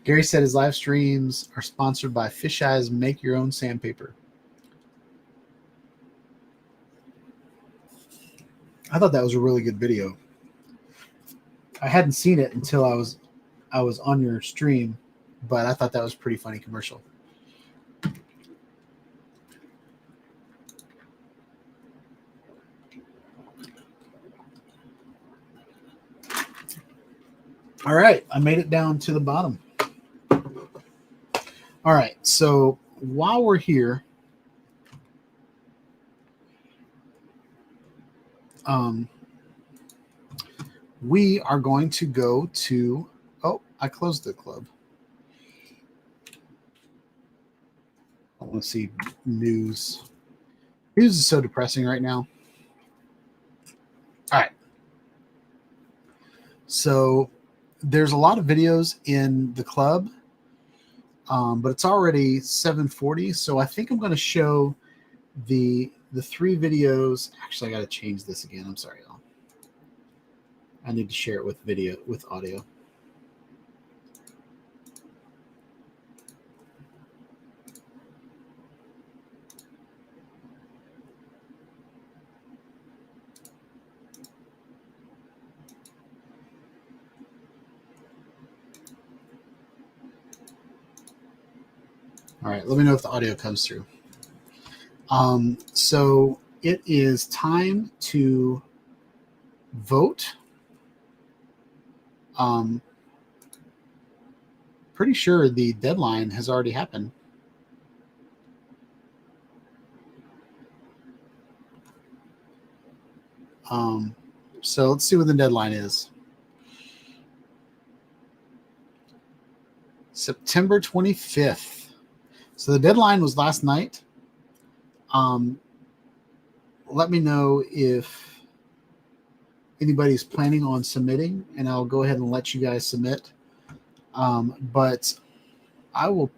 [SPEAKER 4] Gary said his live streams are sponsored by Fish Eyes Make Your Own Sandpaper. I thought that was a really good video. I hadn't seen it until I was on your stream, but I thought that was a pretty funny commercial. All right, I made it down to the bottom. All right, so while we're here, we are going to go to, I closed the club. I want to see news. News is so depressing right now. All right. So there's a lot of videos in the club, but it's already 7:40. So I think I'm going to show the 3 videos. Actually, I got to change this again. I'm sorry, y'all. I need to share it with audio. All right, let me know if the audio comes through. So it is time to vote. Pretty sure the deadline has already happened. So let's see what the deadline is. September 25th. So the deadline was last night. Let me know if anybody's planning on submitting, and I'll go ahead and let you guys submit. But I will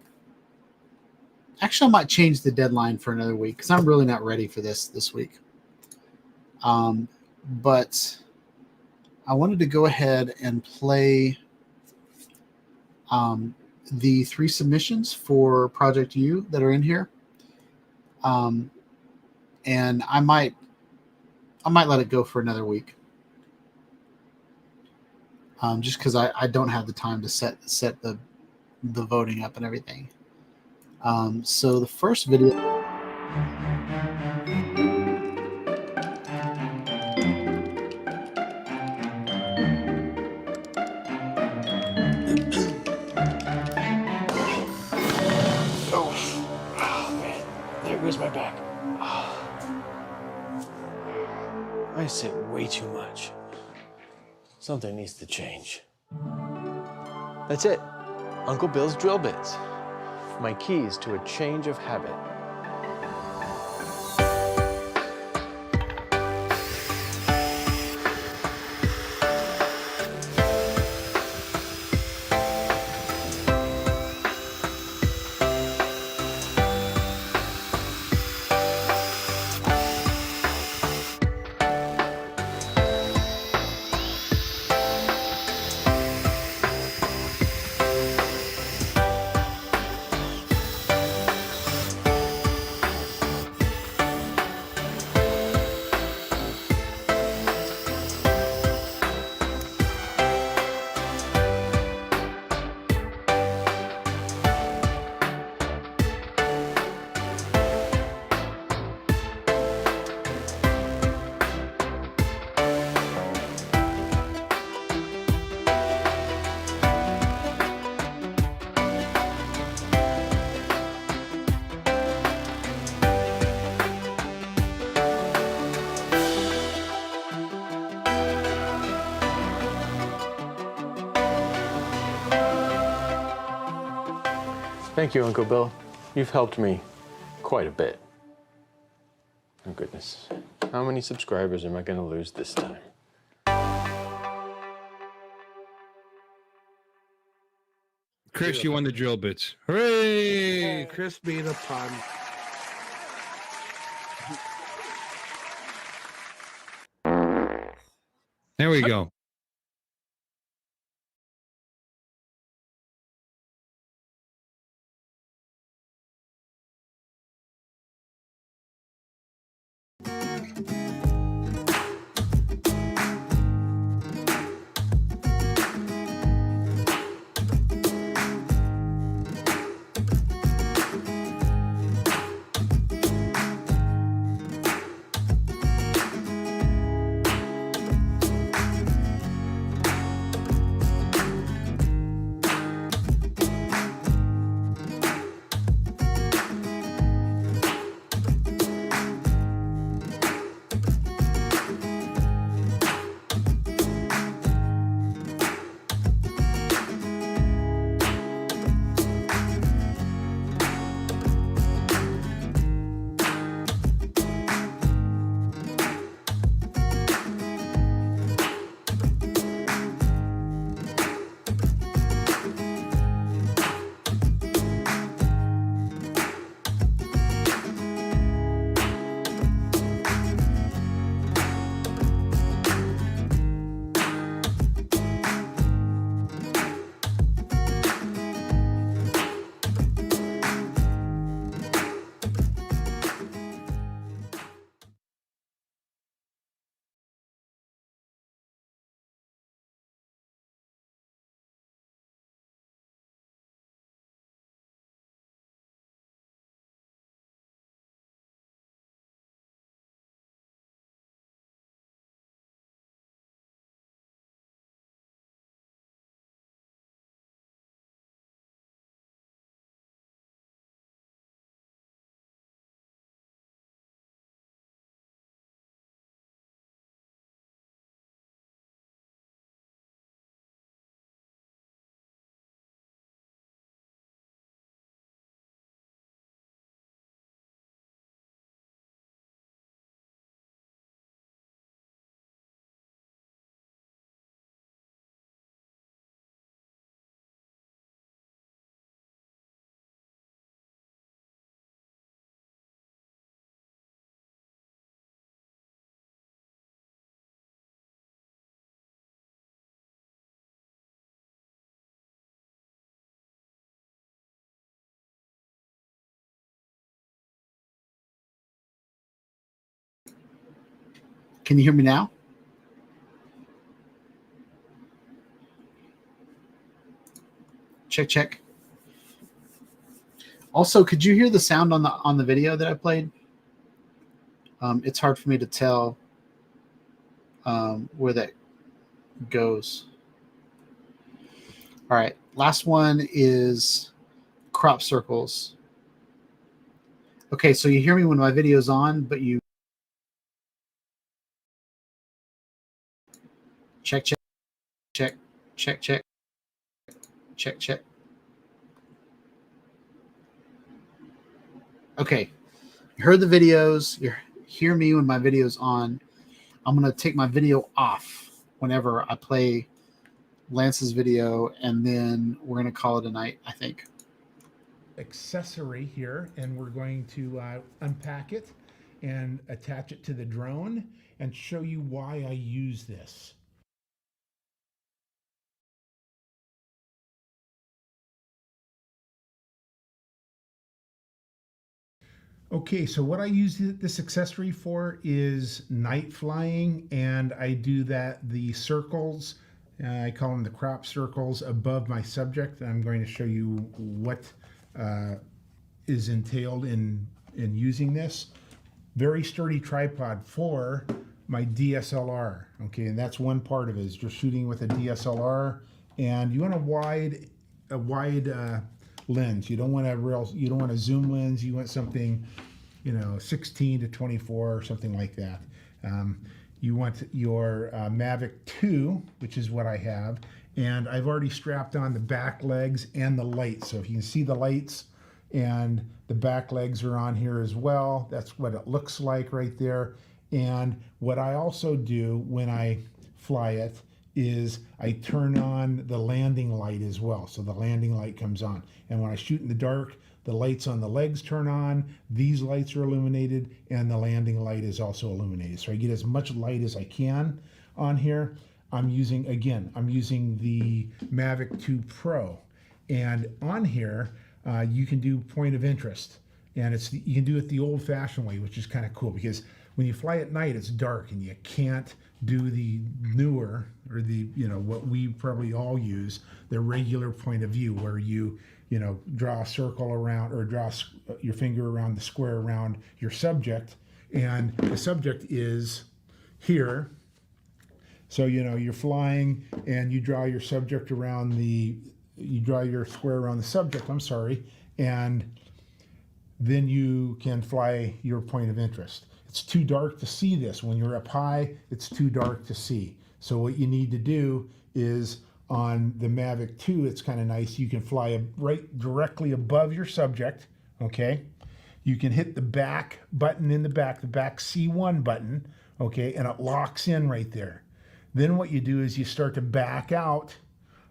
[SPEAKER 4] actually, I might change the deadline for another week because I'm really not ready for this week. But I wanted to go ahead and play the 3 submissions for Project U that are in here. And I might let it go for another week. Just because I don't have the time to set the voting up and everything. So the first video.
[SPEAKER 5] Oh man, there goes my back. I sit way too much. Something needs to change. That's it. Uncle Bill's drill bits. My keys to a change of habit. Thank you, Uncle Bill. You've helped me quite a bit. Oh, goodness. How many subscribers am I going to lose this time?
[SPEAKER 6] Chris, you won the drill bits. Hooray!
[SPEAKER 7] Chris being a pun.
[SPEAKER 6] There we go.
[SPEAKER 4] Can you hear me now? Check, check. Also, could you hear the sound on the video that I played? It's hard for me to tell where that goes. All right, last one is crop circles. Okay, so you hear me when my video's on, but you check, check, check, check, check, check, check. Okay, you heard the videos. You hear me when my video's on. I'm going to take my video off whenever I play Lance's video, and then we're going to call it a night, I think.
[SPEAKER 7] Accessory here, and we're going to unpack it and attach it to the drone and show you why I use this. Okay, so what I use this accessory for is night flying, and I do that the circles, I call them the crop circles above my subject. I'm going to show you what is entailed in using this. Very sturdy tripod for my DSLR. Okay, and that's one part of it, is you're shooting with a DSLR, and you want a wide lens. You don't want a zoom lens. You want something, 16 to 24 or something like that. You want your Mavic 2, which is what I have, and I've already strapped on the back legs and the lights. So if you can see the lights and the back legs are on here as well. That's what it looks like right there. And what I also do when I fly it is I turn on the landing light as well. So the landing light comes on. And when I shoot in the dark, the lights on the legs turn on, these lights are illuminated, and the landing light is also illuminated. So I get as much light as I can on here. I'm using the Mavic 2 Pro. And on here, you can do point of interest. And you can do it the old-fashioned way, which is kind of cool, because when you fly at night, it's dark and you can't do the newer, or the, what we probably all use, the regular point of view, where you draw a circle around, or draw your finger around the square around your subject, and the subject is here. So, you're flying and you draw your subject around you draw your square around the subject, and then you can fly your point of interest. It's too dark to see this. When you're up high, it's too dark to see. So what you need to do is, on the Mavic 2, it's kind of nice. You can fly right directly above your subject, okay? You can hit the back button in the back C1 button, okay? And it locks in right there. Then what you do is you start to back out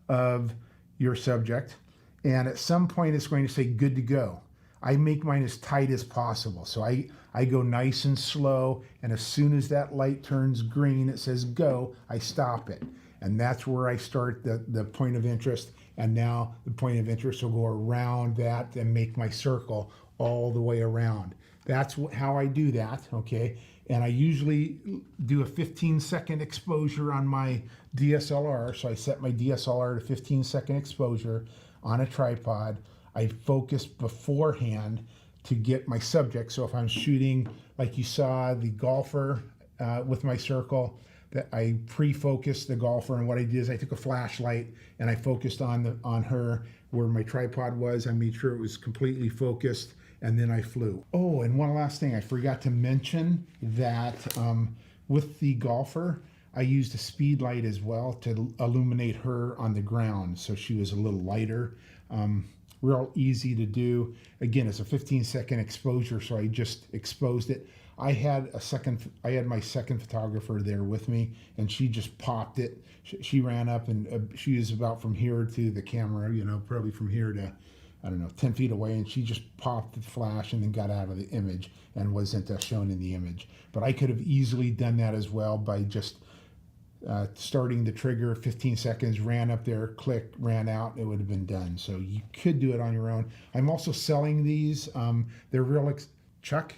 [SPEAKER 7] of your subject, and at some point it's going to say good to go. I make mine as tight as possible. So I go nice and slow, and as soon as that light turns green, it says go, I stop it. And that's where I start the point of interest. And now the point of interest will go around that and make my circle all the way around. That's how I do that, okay? And I usually do a 15-second exposure on my DSLR. So I set my DSLR to 15-second exposure on a tripod. I focus beforehand to get my subject. So if I'm shooting, like you saw the golfer with my circle, that I pre-focused the golfer, and what I did is I took a flashlight and I focused on her where my tripod was. I made sure it was completely focused, and then I flew. Oh, and one last thing, I forgot to mention that with the golfer, I used a speed light as well to illuminate her on the ground, so she was a little lighter. Real easy to do. Again, it's a 15-second exposure, so I just exposed it. I had my second photographer there with me, and she just popped it. She ran up, and she is about from here to the camera, probably from here to, 10 feet away, and she just popped the flash and then got out of the image and wasn't shown in the image. But I could have easily done that as well by just starting the trigger, 15 seconds, ran up there, clicked, ran out, it would have been done. So you could do it on your own. I'm also selling these. They're real, Chuck,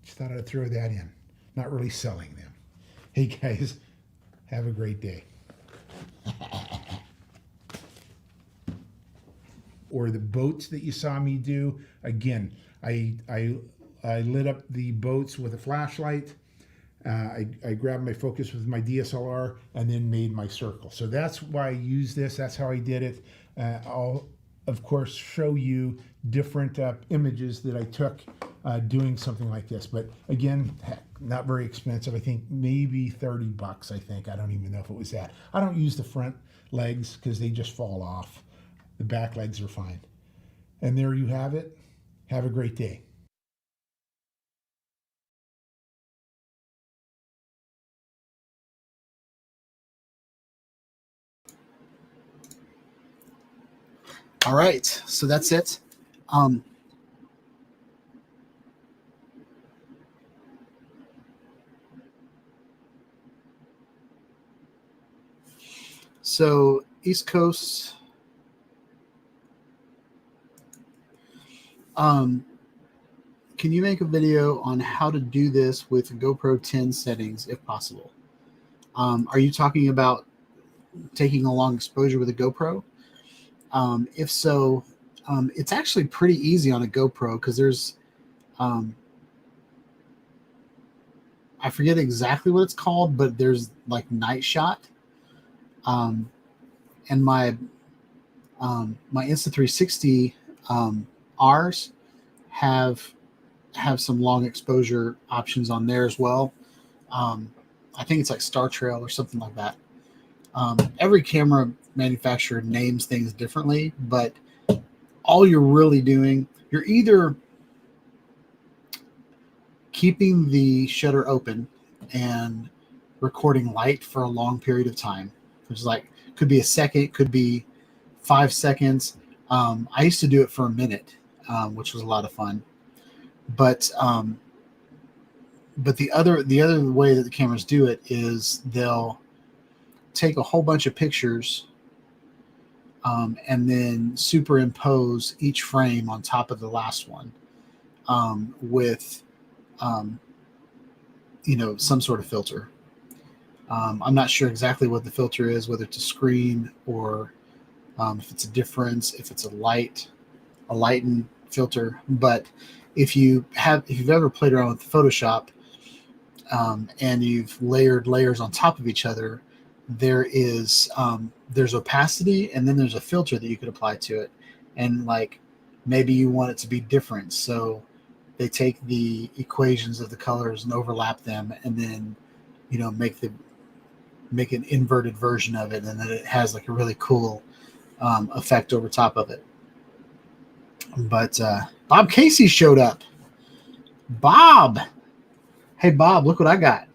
[SPEAKER 7] just thought I'd throw that in. Not really selling them. Hey guys, have a great day. Or the boats that you saw me do. Again, I lit up the boats with a flashlight. I grabbed my focus with my DSLR and then made my circle. So that's why I use this. That's how I did it. I'll, of course, show you different images that I took doing something like this. But again, heck, not very expensive. I think maybe 30 bucks, I think. I don't even know if it was that. I don't use the front legs because they just fall off. The back legs are fine. And there you have it. Have a great day.
[SPEAKER 4] All right, so that's it. So East Coast, can you make a video on how to do this with GoPro 10 settings if possible? Are you talking about taking a long exposure with a GoPro? If so, it's actually pretty easy on a GoPro because there's, I forget exactly what it's called, but there's like night shot. And my Insta360 Rs have some long exposure options on there as well. I think it's like Star Trail or something like that. Every camera manufacturer names things differently, but all you're really doing, you're either keeping the shutter open and recording light for a long period of time, which is like, could be a second, could be 5 seconds. I used to do it for a minute, which was a lot of fun. But the other way that the cameras do it is they'll take a whole bunch of pictures and then superimpose each frame on top of the last one with some sort of filter. I'm not sure exactly what the filter is, whether it's a screen or if it's a difference, if it's a lighten filter. But if you've ever played around with Photoshop and you've layered layers on top of each other, there's opacity and then there's a filter that you could apply to it. And like maybe you want it to be different, so they take the equations of the colors and overlap them and then make an inverted version of it, and then it has like a really cool effect over top of it. But Bob Casey showed up. Bob, hey Bob, look what I got.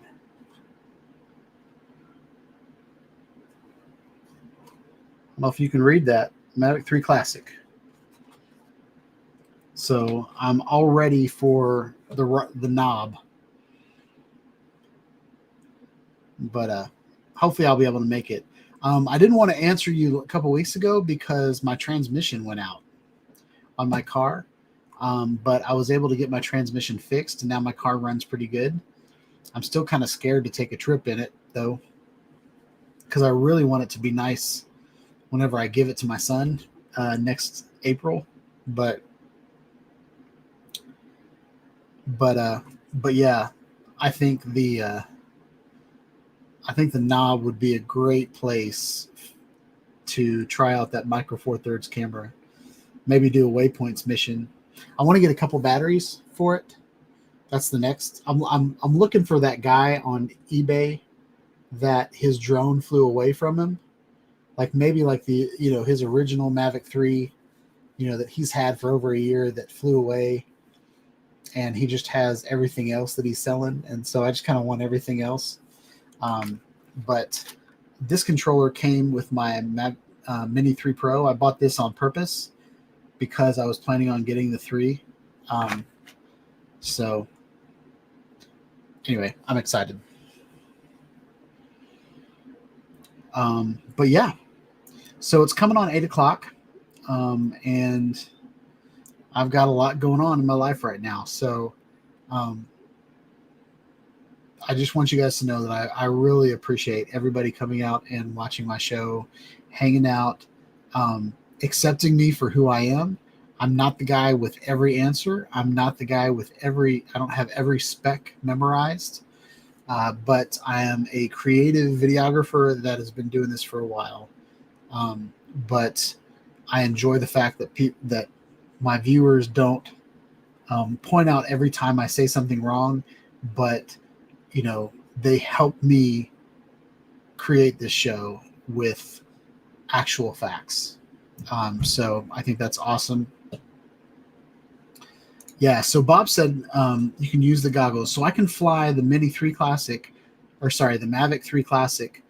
[SPEAKER 4] I don't know if you can read that. Mavic 3 Classic. So I'm all ready for the knob. But hopefully I'll be able to make it. I didn't want to answer you a couple weeks ago because my transmission went out on my car. But I was able to get my transmission fixed, and now my car runs pretty good. I'm still kind of scared to take a trip in it, though, because I really want it to be nice whenever I give it to my son next April. But yeah, I think the knob would be a great place to try out that Micro Four Thirds camera. Maybe do a waypoints mission. I want to get a couple batteries for it. That's the next. I'm looking for that guy on eBay that his drone flew away from him. Like maybe like his original Mavic 3, that he's had for over a year that flew away, and he just has everything else that he's selling. And so I just kind of want everything else. But this controller came with my Mini 3 Pro. I bought this on purpose because I was planning on getting the 3. So anyway, I'm excited. But yeah, so it's coming on 8 o'clock. And I've got a lot going on in my life right now. So I just want you guys to know that I really appreciate everybody coming out and watching my show, hanging out, accepting me for who I am. I'm not the guy with every answer. I'm not the guy with I don't have every spec memorized, but I am a creative videographer that has been doing this for a while. But I enjoy the fact that that my viewers don't point out every time I say something wrong, but you know, they help me create this show with actual facts. So I think that's awesome. Yeah, so Bob said you can use the goggles. So I can fly the Mini 3 Classic, or sorry, the Mavic 3 Classic,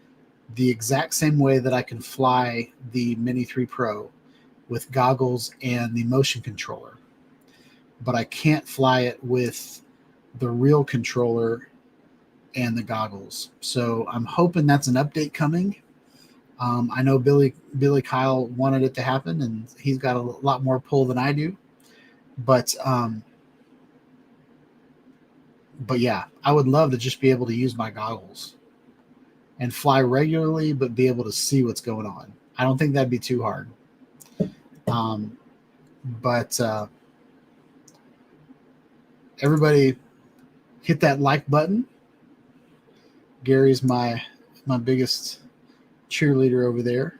[SPEAKER 4] the exact same way that I can fly the Mini 3 Pro with goggles and the motion controller. But I can't fly it with the real controller and the goggles. So I'm hoping that's an update coming. I know Billy Kyle wanted it to happen, and he's got a lot more pull than I do. But yeah, I would love to just be able to use my goggles and fly regularly, but be able to see what's going on. I don't think that'd be too hard. But everybody hit that like button. Gary's my biggest cheerleader over there.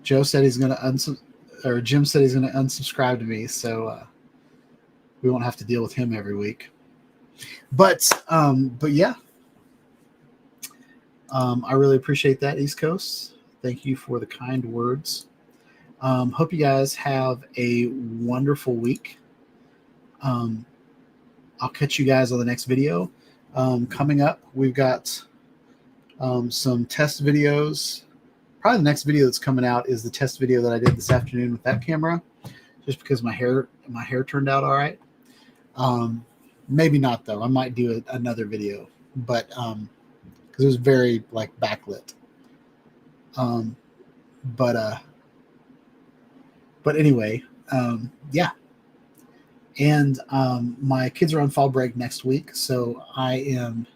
[SPEAKER 4] Joe said he's going to Jim said he's going to unsubscribe to me, so we won't have to deal with him every week. But yeah, I really appreciate that, East Coast. Thank you for the kind words. Hope you guys have a wonderful week. I'll catch you guys on the next video. Coming up, we've got some test videos. Probably the next video that's coming out is the test video that I did this afternoon with that camera, just because my hair turned out all right. Maybe not though. I might do another video, but because it was very like backlit. But anyway, yeah. And my kids are on fall break next week, so I'm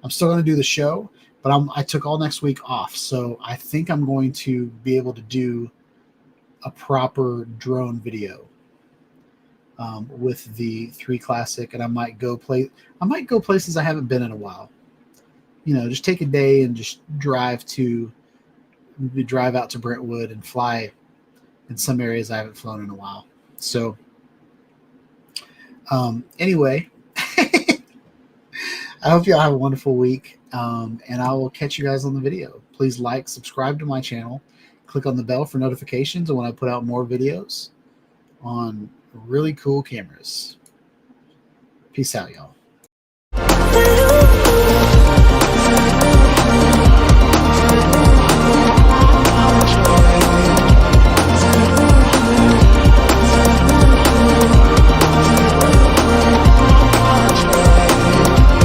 [SPEAKER 4] still going to do the show, but I took all next week off, so I think I'm going to be able to do a proper drone video with the 3 Classic, and I might go places I haven't been in a while. You know, just take a day and just drive out to Brentwood and fly in some areas I haven't flown in a while. So anyway, I hope y'all have a wonderful week, and I will catch you guys on the video. Please like, subscribe to my channel, click on the bell for notifications when I put out more videos on really cool cameras. Peace out, y'all.